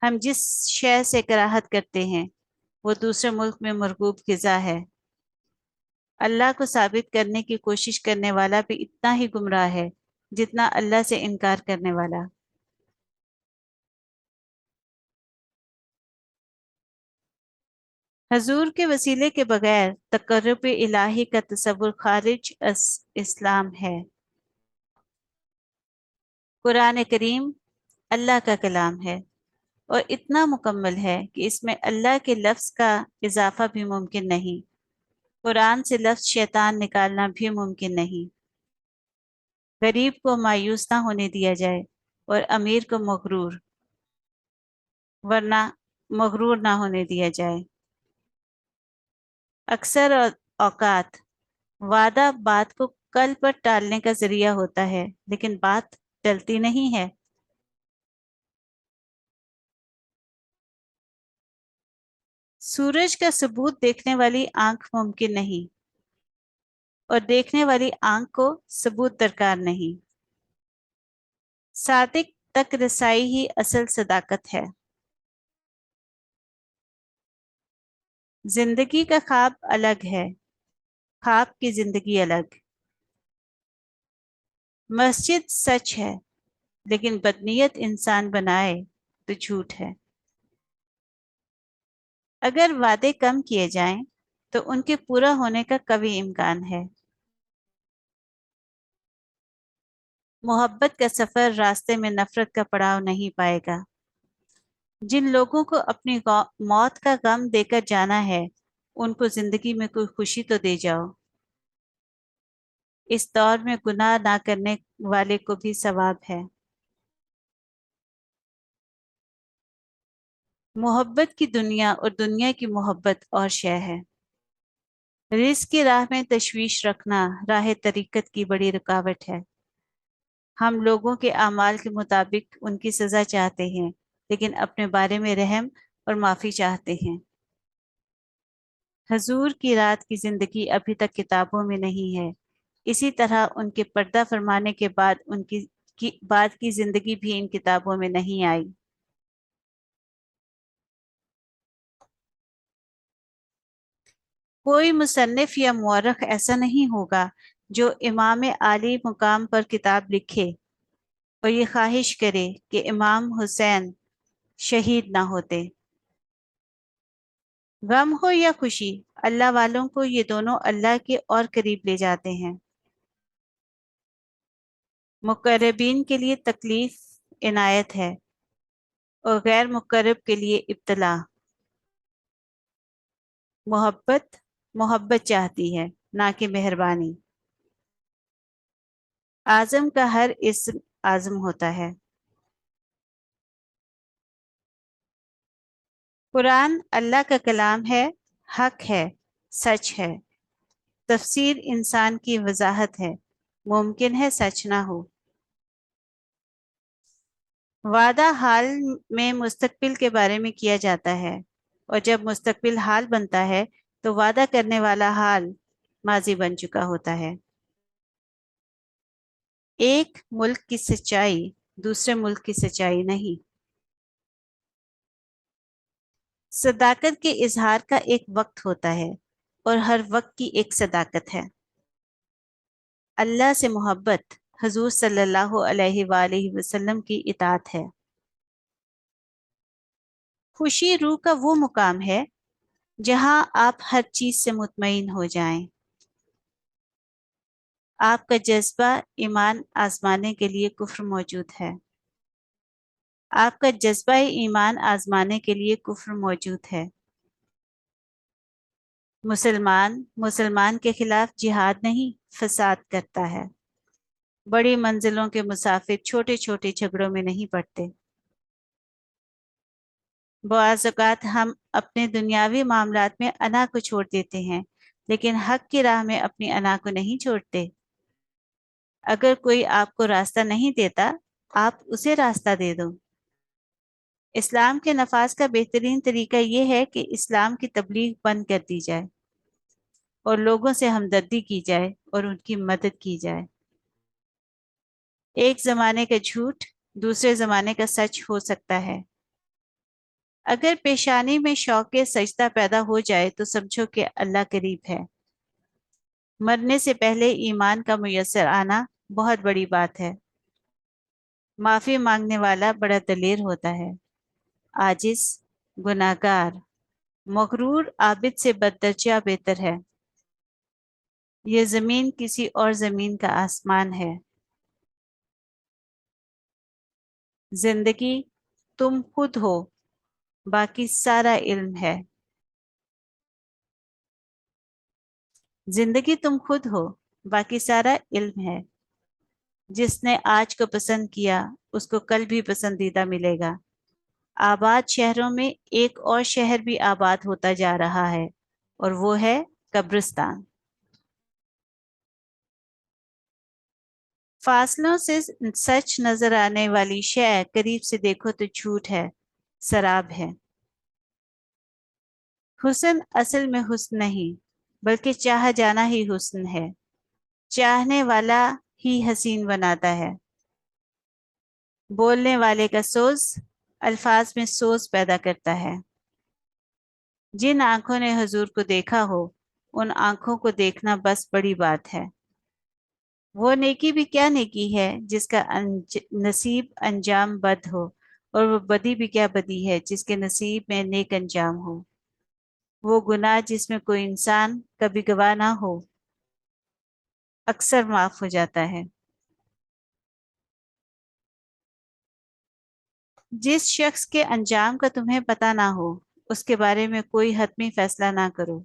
ہم جس شے سے کراہت کرتے ہیں وہ دوسرے ملک میں مرغوب غذا ہے۔ اللہ کو ثابت کرنے کی کوشش کرنے والا بھی اتنا ہی گمراہ ہے جتنا اللہ سے انکار کرنے والا۔ حضور کے وسیلے کے بغیر تقرب الہی کا تصور خارج اسلام ہے۔ قرآن کریم اللہ کا کلام ہے اور اتنا مکمل ہے کہ اس میں اللہ کے لفظ کا اضافہ بھی ممکن نہیں۔ قرآن سے لفظ شیطان نکالنا بھی ممکن نہیں۔ غریب کو مایوس نہ ہونے دیا جائے اور امیر کو مغرور نہ ہونے دیا جائے۔ اکثر اوقات وعدہ بات کو کل پر ٹالنے کا ذریعہ ہوتا ہے، لیکن بات ٹلتی نہیں ہے۔ سورج کا ثبوت دیکھنے والی آنکھ ممکن نہیں، اور دیکھنے والی آنکھ کو ثبوت درکار نہیں۔ صادق تک رسائی ہی اصل صداقت ہے۔ زندگی کا خواب الگ ہے، خواب کی زندگی الگ۔ مسجد سچ ہے، لیکن بدنیت انسان بنائے تو جھوٹ ہے۔ اگر وعدے کم کیے جائیں تو ان کے پورا ہونے کا قوی امکان ہے۔ محبت کا سفر راستے میں نفرت کا پڑاؤ نہیں پائے گا۔ جن لوگوں کو اپنی موت کا غم دے کر جانا ہے، ان کو زندگی میں کوئی خوشی تو دے جاؤ۔ اس دور میں گناہ نہ کرنے والے کو بھی ثواب ہے۔ محبت کی دنیا اور دنیا کی محبت اور شے ہے۔ رزق کی راہ میں تشویش رکھنا راہ طریقت کی بڑی رکاوٹ ہے۔ ہم لوگوں کے اعمال کے مطابق ان کی سزا چاہتے ہیں، لیکن اپنے بارے میں رحم اور معافی چاہتے ہیں۔ حضور کی رات کی زندگی ابھی تک کتابوں میں نہیں ہے، اسی طرح ان کے پردہ فرمانے کے بعد ان کی بعد کی زندگی بھی ان کتابوں میں نہیں آئی۔ کوئی مصنف یا مورخ ایسا نہیں ہوگا جو امام عالی مقام پر کتاب لکھے اور یہ خواہش کرے کہ امام حسین شہید نہ ہوتے۔ غم ہو یا خوشی، اللہ والوں کو یہ دونوں اللہ کے اور قریب لے جاتے ہیں۔ مقربین کے لیے تکلیف عنایت ہے اور غیر مقرب کے لیے ابتلا۔ محبت چاہتی ہے، نہ کہ مہربانی۔ اعظم کا ہر اسم اعظم ہوتا ہے۔ قرآن اللہ کا کلام ہے، حق ہے، سچ ہے۔ تفسیر انسان کی وضاحت ہے، ممکن ہے سچ نہ ہو۔ وعدہ حال میں مستقبل کے بارے میں کیا جاتا ہے، اور جب مستقبل حال بنتا ہے تو وعدہ کرنے والا حال ماضی بن چکا ہوتا ہے۔ ایک ملک کی سچائی دوسرے ملک کی سچائی نہیں۔ صداقت کے اظہار کا ایک وقت ہوتا ہے اور ہر وقت کی ایک صداقت ہے۔ اللہ سے محبت حضور صلی اللہ علیہ وآلہ وسلم کی اطاعت ہے۔ خوشی روح کا وہ مقام ہے جہاں آپ ہر چیز سے مطمئن ہو جائیں۔ آپ کا جذبہ ایمان آزمانے کے لیے کفر موجود ہے۔ آپ کا جذبہ ایمان آزمانے کے لیے کفر موجود ہے۔ مسلمان کے خلاف جہاد نہیں، فساد کرتا ہے۔ بڑی منزلوں کے مسافر چھوٹے چھوٹے جھگڑوں میں نہیں پڑتے۔ بعض اوقات ہم اپنے دنیاوی معاملات میں انا کو چھوڑ دیتے ہیں، لیکن حق کی راہ میں اپنی انا کو نہیں چھوڑتے۔ اگر کوئی آپ کو راستہ نہیں دیتا، آپ اسے راستہ دے دو۔ اسلام کے نفاذ کا بہترین طریقہ یہ ہے کہ اسلام کی تبلیغ بند کر دی جائے اور لوگوں سے ہمدردی کی جائے اور ان کی مدد کی جائے۔ ایک زمانے کا جھوٹ دوسرے زمانے کا سچ ہو سکتا ہے۔ اگر پیشانی میں شوق سجدہ پیدا ہو جائے تو سمجھو کہ اللہ قریب ہے۔ مرنے سے پہلے ایمان کا میسر آنا بہت بڑی بات ہے۔ معافی مانگنے والا بڑا دلیر ہوتا ہے۔ عاجز، گناہگار، मगरूर आबिद से बददर्जा बेहतर है। ये जमीन किसी और जमीन का आसमान है। जिंदगी तुम खुद हो, बाकी सारा इल्म है। जिंदगी तुम खुद हो, बाकी सारा इल्म है। जिसने आज को पसंद किया उसको कल भी पसंदीदा मिलेगा। आबाद शहरों में एक और शहर भी आबाद होता जा रहा है, और वो है कब्रिस्तान। फासलों से सच नजर आने वाली शय करीब से देखो तो झूठ है, शराब है। हुस्न असल में हुस्न नहीं, बल्कि चाहा जाना ही हुस्न है। चाहने वाला ही हसीन बनाता है। बोलने वाले का सोज अल्फाज में सोज पैदा करता है। जिन आंखों ने हुजूर को देखा हो, उन आंखों को देखना बस बड़ी बात है। वो नेकी भी क्या नेकी है जिसका नसीब अंजाम बद हो, और वो बदी भी क्या बदी है जिसके नसीब में नेक अंजाम हो। वो गुनाह जिसमें कोई इंसान कभी गवाह ना हो, अक्सर माफ हो जाता है। जिस शख्स के अंजाम का तुम्हें पता ना हो, उसके बारे में कोई हतमी फैसला ना करो।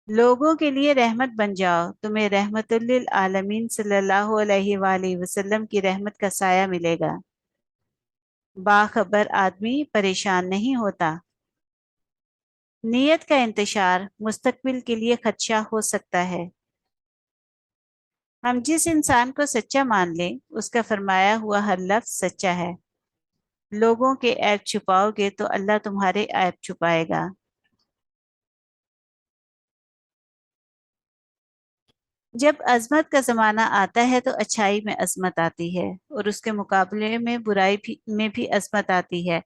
लोगों के लिए रहमत बन जाओ, तुम्हें रहमतुल लिल आलमीन सल्लल्लाहु अलैहि वसल्लम की रहमत का साया मिलेगा। बाखबर आदमी परेशान नहीं होता। नीयत का इंतशार मुस्तकबिल के लिए खदशा हो सकता है। हम जिस इंसान को सच्चा मान लें, उसका फरमाया हुआ हर लफ्ज सच्चा है। लोगों के ऐब छुपाओगे तो अल्लाह तुम्हारे ऐब छुपाएगा। जब अजमत का जमाना आता है तो अच्छाई में अजमत आती है, और उसके मुकाबले में बुराई भी अजमत आती है।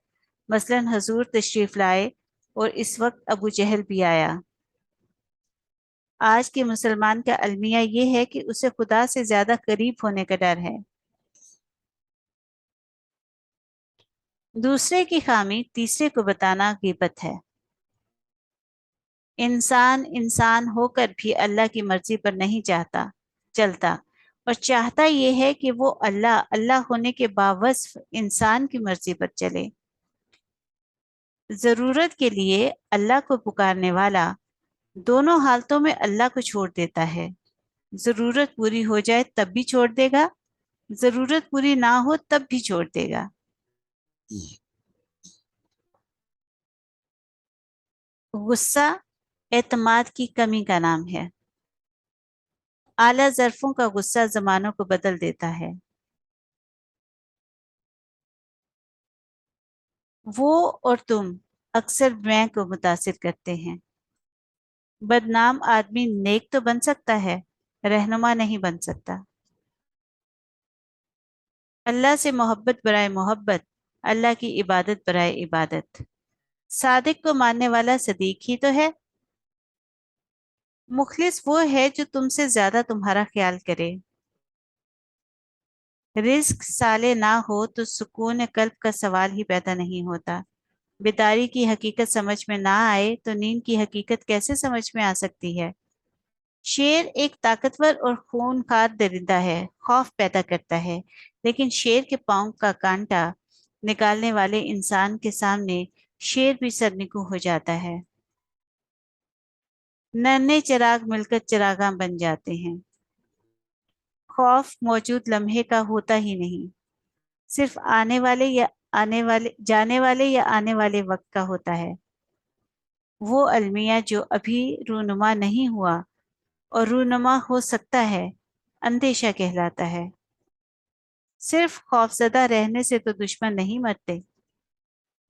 मसलन हजूर तशरीफ लाए और इस वक्त अबू जहल भी आया। आज के मुसलमान का अलमिया ये है कि उसे खुदा से ज्यादा करीब होने का डर है। दूसरे की खामी तीसरे को बताना गीबत है। इंसान इंसान होकर भी अल्लाह की मर्जी पर नहीं चलता, और चाहता यह है कि वो अल्लाह अल्लाह होने के बावजूद इंसान की मर्जी पर चले। जरूरत के लिए अल्लाह को पुकारने वाला दोनों हालतों में अल्लाह को छोड़ देता है। जरूरत पूरी हो जाए तब भी छोड़ देगा, जरूरत पूरी ना हो तब भी छोड़ देगा। गुस्सा एतमाद की कमी का नाम है। आला ज़र्फ़ों का गुस्सा ज़मानों को बदल देता है। वो और तुम अक्सर मैं को मुतासिर करते हैं। बदनाम आदमी नेक तो बन सकता है, रहनुमा नहीं बन सकता। अल्लाह से मोहब्बत बराए मोहब्बत, अल्लाह की इबादत बराए इबादत। सादिक को मानने वाला सदीक ही तो है। मुखलिस वो है जो तुमसे ज्यादा तुम्हारा ख्याल करे। रिस्क साले ना हो तो सुकून कल्ब का सवाल ही पैदा नहीं होता। बेदारी की हकीकत समझ में ना आए तो नींद की हकीकत कैसे समझ में आ सकती है। शेर एक ताकतवर और खूंखार दरिंदा है, खौफ पैदा करता है, लेकिन शेर के पांव का कांटा निकालने वाले इंसान के सामने शेर भी सरनिगू हो जाता है। नन्हे चिराग मिलकर चिरागां बन जाते हैं। खौफ मौजूद लम्हे का होता ही नहीं, सिर्फ आने वाले जाने वाले या आने वाले वक्त का होता है। वो अलमिया जो अभी रूनुमा नहीं हुआ और रूनुमा हो सकता है, अंदेशा कहलाता है। सिर्फ खौफजदा रहने से तो दुश्मन नहीं मरते।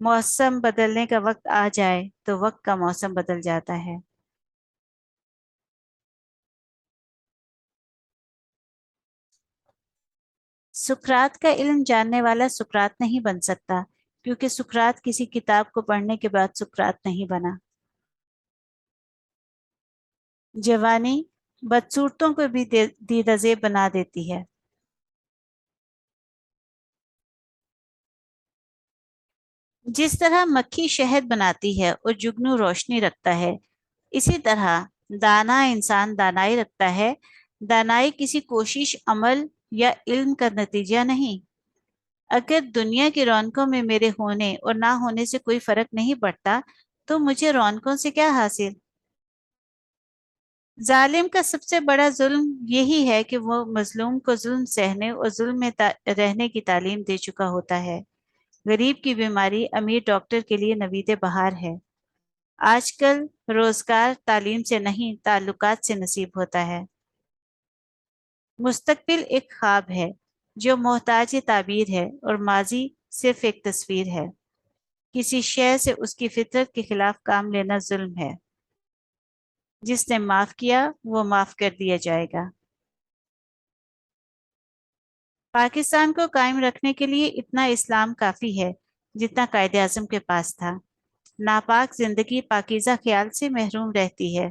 मौसम बदलने का वक्त आ जाए तो वक्त का मौसम बदल जाता है। सुकरात का इल्म जानने वाला सुकरात नहीं बन सकता, क्योंकि सुकरात किसी किताब को पढ़ने के बाद सुकरात नहीं बना। जवानी बदसूरतों को भी दीदाजेब बना देती है। جس طرح مکھی شہد بناتی ہے اور جگنو روشنی رکھتا ہے، اسی طرح دانا انسان دانائی رکھتا ہے۔ دانائی کسی کوشش، عمل یا علم کا نتیجہ نہیں۔ اگر دنیا کی رونقوں میں میرے ہونے اور نہ ہونے سے کوئی فرق نہیں پڑتا تو مجھے رونقوں سے کیا حاصل؟ ظالم کا سب سے بڑا ظلم یہی ہے کہ وہ مظلوم کو ظلم سہنے اور ظلم میں رہنے کی تعلیم دے چکا ہوتا ہے۔ غریب کی بیماری امیر ڈاکٹر کے لیے نوید بہار ہے۔ آج کل روزگار تعلیم سے نہیں، تعلقات سے نصیب ہوتا ہے۔ مستقبل ایک خواب ہے جو محتاج تعبیر ہے، اور ماضی صرف ایک تصویر ہے۔ کسی شے سے اس کی فطرت کے خلاف کام لینا ظلم ہے۔ جس نے معاف کیا وہ معاف کر دیا جائے گا۔ پاکستان کو قائم رکھنے کے لیے اتنا اسلام کافی ہے جتنا قائد اعظم کے پاس تھا۔ ناپاک زندگی پاکیزہ خیال سے محروم رہتی ہے۔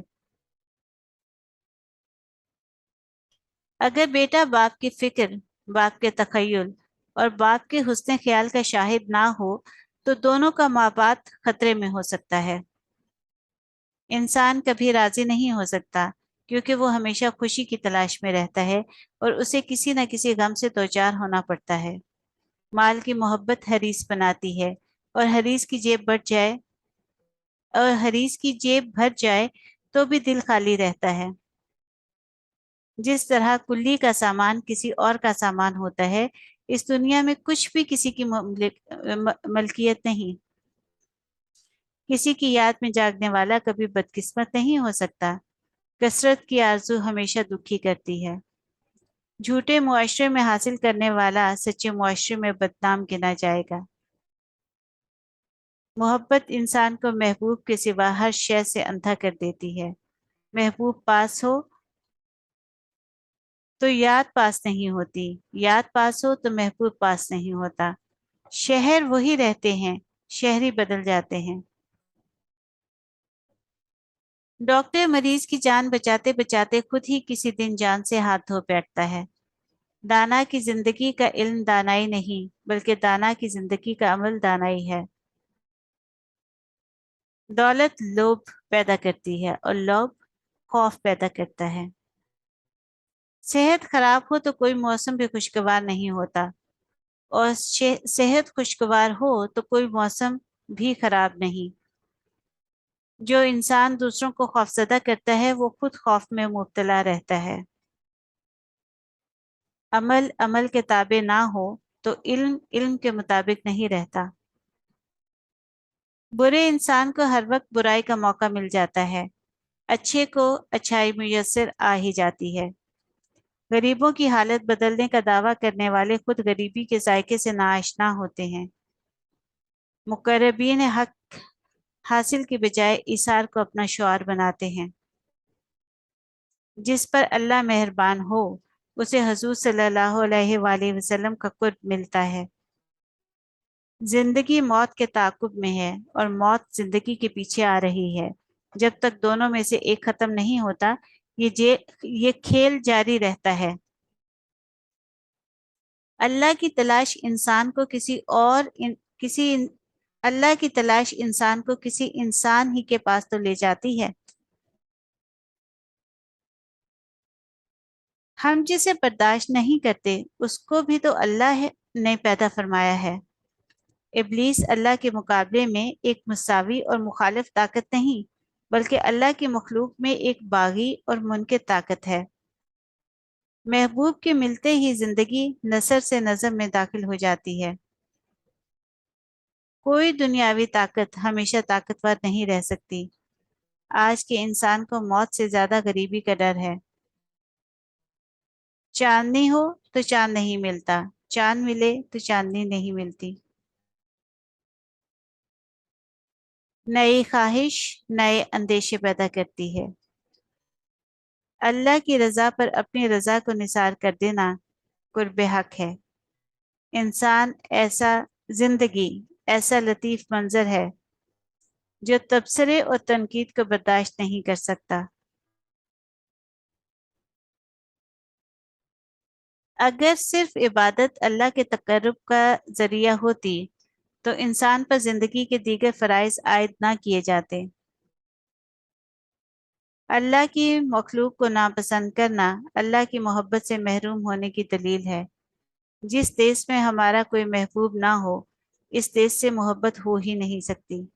اگر بیٹا باپ کی فکر، باپ کے تخیل اور باپ کے حسن خیال کا شاہد نہ ہو تو دونوں کا مابعد خطرے میں ہو سکتا ہے۔ انسان کبھی راضی نہیں ہو سکتا کیونکہ وہ ہمیشہ خوشی کی تلاش میں رہتا ہے اور اسے کسی نہ کسی غم سے دوچار ہونا پڑتا ہے۔ مال کی محبت حریص بناتی ہے، اور حریص کی جیب بھر جائے تو بھی دل خالی رہتا ہے۔ جس طرح کلی کا سامان کسی اور کا سامان ہوتا ہے، اس دنیا میں کچھ بھی کسی کی ملکیت نہیں۔ کسی کی یاد میں جاگنے والا کبھی بدقسمت نہیں ہو سکتا۔ کثرت کی آرزو ہمیشہ دکھی کرتی ہے۔ جھوٹے معاشرے میں حاصل کرنے والا سچے معاشرے میں بدنام گنا جائے گا۔ محبت انسان کو محبوب کے سوا ہر شے سے اندھا کر دیتی ہے۔ محبوب پاس ہو تو یاد پاس نہیں ہوتی، یاد پاس ہو تو محبوب پاس نہیں ہوتا۔ شہر وہی رہتے ہیں، شہری بدل جاتے ہیں۔ ڈاکٹر مریض کی جان بچاتے بچاتے خود ہی کسی دن جان سے ہاتھ دھو بیٹھتا ہے۔ دانا کی زندگی کا علم دانائی نہیں، بلکہ دانا کی زندگی کا عمل دانائی ہے۔ دولت لوبھ پیدا کرتی ہے اور لوبھ خوف پیدا کرتا ہے۔ صحت خراب ہو تو کوئی موسم بھی خوشگوار نہیں ہوتا، اور صحت خوشگوار ہو تو کوئی موسم بھی خراب نہیں۔ جو انسان دوسروں کو خوفزدہ کرتا ہے وہ خود خوف میں مبتلا رہتا ہے۔ عمل عمل کے تابع نہ ہو تو علم علم کے مطابق نہیں رہتا۔ برے انسان کو ہر وقت برائی کا موقع مل جاتا ہے، اچھے کو اچھائی میسر آ ہی جاتی ہے۔ غریبوں کی حالت بدلنے کا دعویٰ کرنے والے خود غریبی کے ذائقے سے ناآشنا ہوتے ہیں۔ مقربین حق حاصل کی بجائے ایثار کو اپنا شعار بناتے ہیں۔ جس پر اللہ مہربان ہو اسے حضور صلی اللہ علیہ وآلہ وسلم کا قرب ملتا ہے۔ زندگی موت کے تعاقب میں ہے اور موت زندگی کے پیچھے آ رہی ہے۔ جب تک دونوں میں سے ایک ختم نہیں ہوتا یہ کھیل جاری رہتا ہے۔ اللہ کی تلاش انسان کو اللہ کی تلاش انسان کو کسی انسان ہی کے پاس تو لے جاتی ہے۔ ہم جسے برداشت نہیں کرتے اس کو بھی تو اللہ نے پیدا فرمایا ہے۔ ابلیس اللہ کے مقابلے میں ایک مساوی اور مخالف طاقت نہیں، بلکہ اللہ کی مخلوق میں ایک باغی اور منکر طاقت ہے۔ محبوب کے ملتے ہی زندگی نثر سے نظر میں داخل ہو جاتی ہے۔ کوئی دنیاوی طاقت ہمیشہ طاقتور نہیں رہ سکتی۔ آج کے انسان کو موت سے زیادہ غریبی کا ڈر ہے۔ چاندنی ہو تو چاند نہیں ملتا، چاند ملے تو چاندنی نہیں ملتی۔ نئی خواہش نئے اندیشے پیدا کرتی ہے۔ اللہ کی رضا پر اپنی رضا کو نثار کر دینا قرب حق ہے۔ زندگی ایسا لطیف منظر ہے جو تبصرے اور تنقید کو برداشت نہیں کر سکتا۔ اگر صرف عبادت اللہ کے تقرب کا ذریعہ ہوتی تو इंसान पर जिंदगी के दीगर फ़राइज़ आयद ना किए जाते। अल्लाह की मखलूक को नापसंद करना अल्लाह की मोहब्बत से महरूम होने की दलील है। जिस देश में हमारा कोई महबूब ना हो, इस देश से मोहब्बत हो ही नहीं सकती।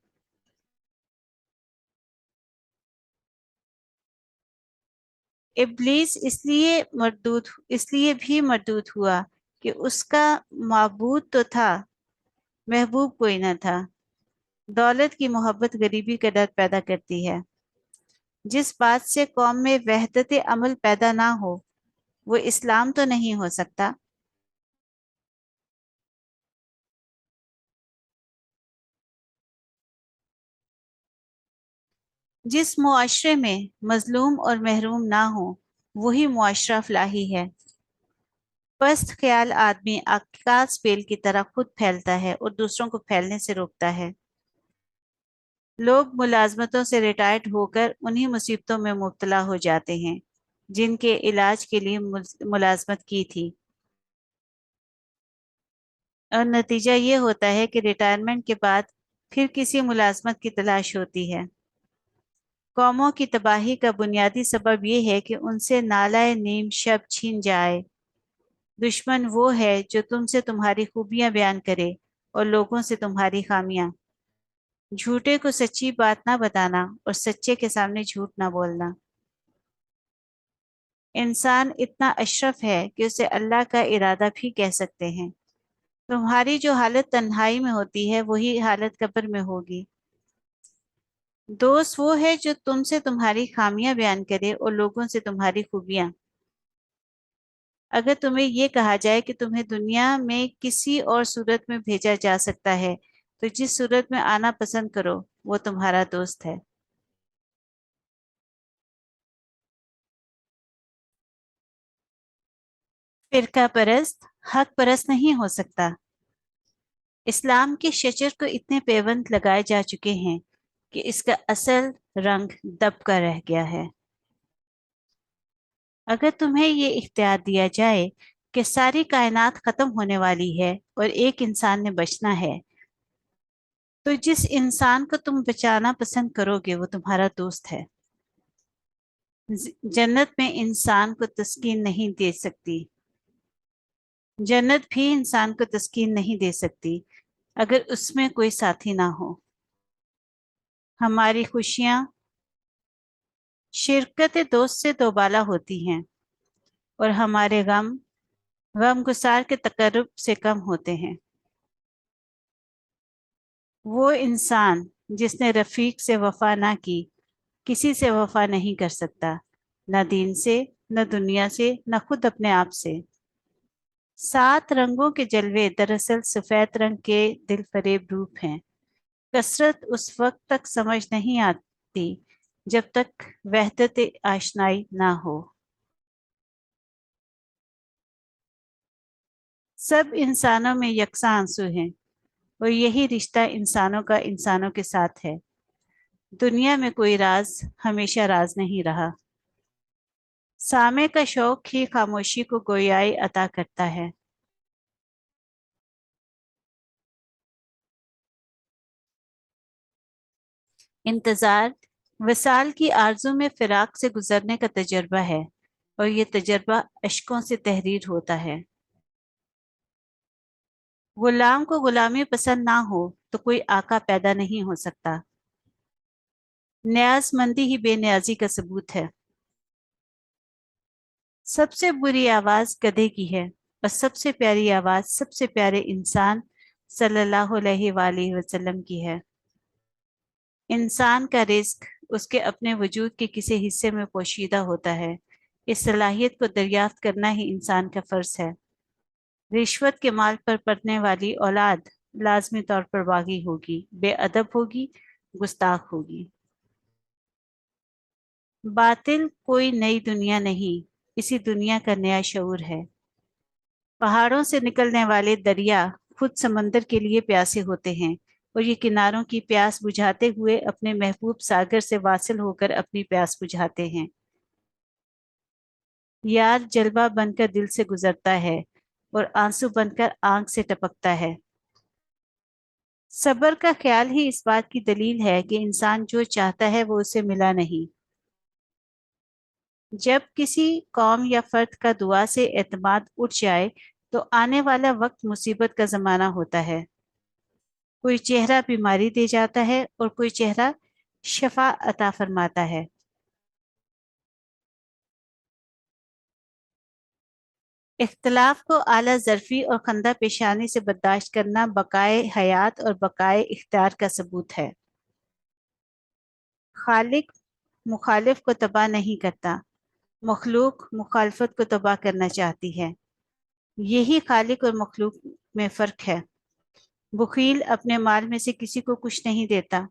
इब्लीस इसलिए भी मरदूद हुआ कि उसका माबूद तो था, महबूब कोई न था। दौलत की मोहब्बत गरीबी का डर पैदा करती है। जिस बात से कौम में वहदत अमल पैदा ना हो, वो इस्लाम तो नहीं हो सकता। जिस मुआशरे में मजलूम और महरूम ना हो, वही मुआशरा फलाही है। पस्त ख्याल आदमी आकाश बेल की तरह खुद फैलता है और दूसरों को फैलने से रोकता है। लोग मुलाजमतों से रिटायर्ड होकर उन्हीं मुसीबतों में मुब्तला हो जाते हैं जिनके इलाज के लिए मुलाजमत की थी, और नतीजा ये होता है कि रिटायरमेंट के बाद फिर किसी मुलाजमत की तलाश होती है। कौमों की तबाही का बुनियादी सबब यह है कि उनसे नालाए नीम शब छीन जाए। दुश्मन वो है जो तुमसे तुम्हारी खूबियां बयान करे और लोगों से तुम्हारी खामियां। झूठे को सच्ची बात ना बताना और सच्चे के सामने झूठ ना बोलना। इंसान इतना अशरफ है कि उसे अल्लाह का इरादा भी कह सकते हैं। तुम्हारी जो हालत तन्हाई में होती है वही हालत कब्र में होगी। दोस्त वो है जो तुमसे तुम्हारी खामियां बयान करे और लोगों से तुम्हारी खूबियां। अगर तुम्हें ये कहा जाए कि तुम्हें दुनिया में किसी और सूरत में भेजा जा सकता है, तो जिस सूरत में आना पसंद करो वो तुम्हारा दोस्त है। फिरका परस्त हक परस्त नहीं हो सकता। इस्लाम के शजर को इतने पैबंद लगाए जा चुके हैं कि इसका असल रंग दब कर रह गया है। अगर तुम्हें ये इख्तियार दिया जाए कि सारी कायनात खत्म होने वाली है और एक इंसान ने बचना है, तो जिस इंसान को तुम बचाना पसंद करोगे वो तुम्हारा दोस्त है। जन्नत में इंसान को तस्कीन नहीं दे सकती। जन्नत भी इंसान को तस्कीन नहीं दे सकती अगर उसमें कोई साथी ना हो। हमारी खुशियां शिरकत दोस्त से दोबाला होती हैं और हमारे गम गम गुसार के तकर्रुब से कम होते हैं। वो इंसान जिसने रफीक से वफा ना की, किसी से वफा नहीं कर सकता, न दीन से, न दुनिया से, न खुद अपने आप से। सात रंगों के जलवे दरअसल सफेद रंग के दिल फरेब रूप हैं। कसरत उस वक्त तक समझ नहीं आती जब तक वहदत आशनाई ना हो। सब इंसानों में यकसा आंसू हैं और यही रिश्ता इंसानों का इंसानों के साथ है। दुनिया में कोई राज हमेशा राज नहीं रहा। सामे का शौक ही खामोशी को गोयाई अता करता है। इंतजार वसाल की आरजू में फिराक से गुजरने का तजर्बा है, और ये तजर्बा अशकों से तहरीर होता है। गुलाम को गुलामी पसंद ना हो तो कोई आका पैदा नहीं हो सकता। न्याजमंदी ही बेनियाजी का सबूत है। सबसे बुरी आवाज गधे की है और सबसे प्यारी आवाज सबसे प्यारे इंसान सल्लल्लाहु अलैहि वसल्लम की है। इंसान का रिस्क उसके अपने वजूद के किसी हिस्से में पोशीदा होता है। इस सलाहियत को दरियाफ्त करना ही इंसान का फर्ज है। रिश्वत के माल पर पड़ने वाली औलाद लाजमी तौर पर बागी होगी, बेअदब होगी, गुस्ताख होगी। बातिल कोई नई दुनिया नहीं, इसी दुनिया का नया शऊर है। पहाड़ों से निकलने वाले दरिया खुद समंदर के लिए प्यासे होते हैं, और ये किनारों की प्यास बुझाते हुए अपने महबूब सागर से वासिल होकर अपनी प्यास बुझाते हैं। यार जलवा बनकर दिल से गुजरता है और आंसू बनकर आंख से टपकता है। صبر کا خیال ہی اس بات کی دلیل ہے کہ انسان جو چاہتا ہے وہ اسے ملا نہیں۔ جب کسی قوم یا فرد کا دعا سے اعتماد اٹھ جائے تو آنے والا وقت مصیبت کا زمانہ ہوتا ہے۔ کوئی چہرہ بیماری دے جاتا ہے اور کوئی چہرہ شفا عطا فرماتا ہے۔ اختلاف کو اعلیٰ ظرفی اور خندہ پیشانی سے برداشت کرنا بقائے حیات اور بقائے اختیار کا ثبوت ہے۔ خالق مخالف کو تباہ نہیں کرتا، مخلوق مخالفت کو تباہ کرنا چاہتی ہے۔ یہی خالق اور مخلوق میں فرق ہے۔ بخیل اپنے مال میں سے کسی کو کچھ نہیں دیتا۔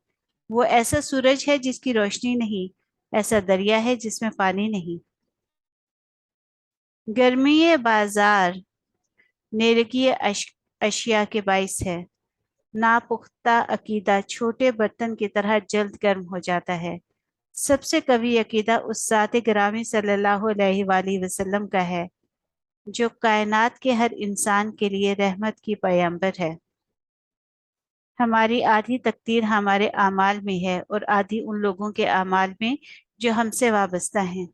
وہ ایسا سورج ہے جس کی روشنی نہیں، ایسا دریا ہے جس میں پانی نہیں۔ گرمی بازار نیرگی اشیاء کے باعث ہے۔ ناپختہ عقیدہ چھوٹے برتن کی طرح جلد گرم ہو جاتا ہے۔ سب سے قوی عقیدہ اس ذات گرامی صلی اللہ علیہ وآلہ وسلم کا ہے جو کائنات کے ہر انسان کے لیے رحمت کی پیغمبر ہے۔ ہماری آدھی تقدیر ہمارے اعمال میں ہے اور آدھی ان لوگوں کے اعمال میں جو ہم سے وابستہ ہیں۔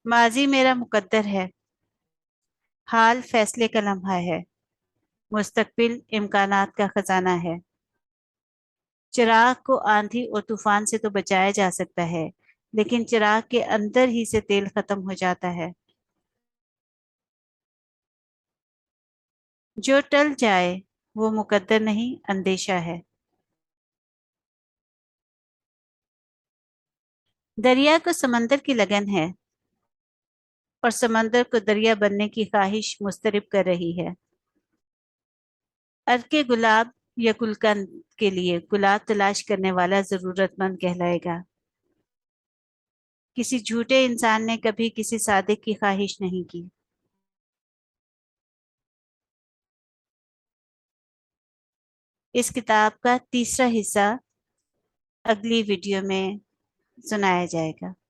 ماضی میرا مقدر ہے، حال فیصلے کا لمحہ ہے، مستقبل امکانات کا خزانہ ہے۔ چراغ کو آندھی اور طوفان سے تو بچایا جا سکتا ہے، لیکن چراغ کے اندر ہی سے تیل ختم ہو جاتا ہے۔ جو ٹل جائے وہ مقدر نہیں، اندیشہ ہے۔ دریا کو سمندر کی لگن ہے اور سمندر کو دریا بننے کی خواہش مضطرب کر رہی ہے۔ ارکے گلاب یا گلقند کے لیے گلاب تلاش کرنے والا ضرورت مند کہلائے گا۔ کسی جھوٹے انسان نے کبھی کسی صادق کی خواہش نہیں کی۔ اس کتاب کا تیسرا حصہ اگلی ویڈیو میں سنایا جائے گا۔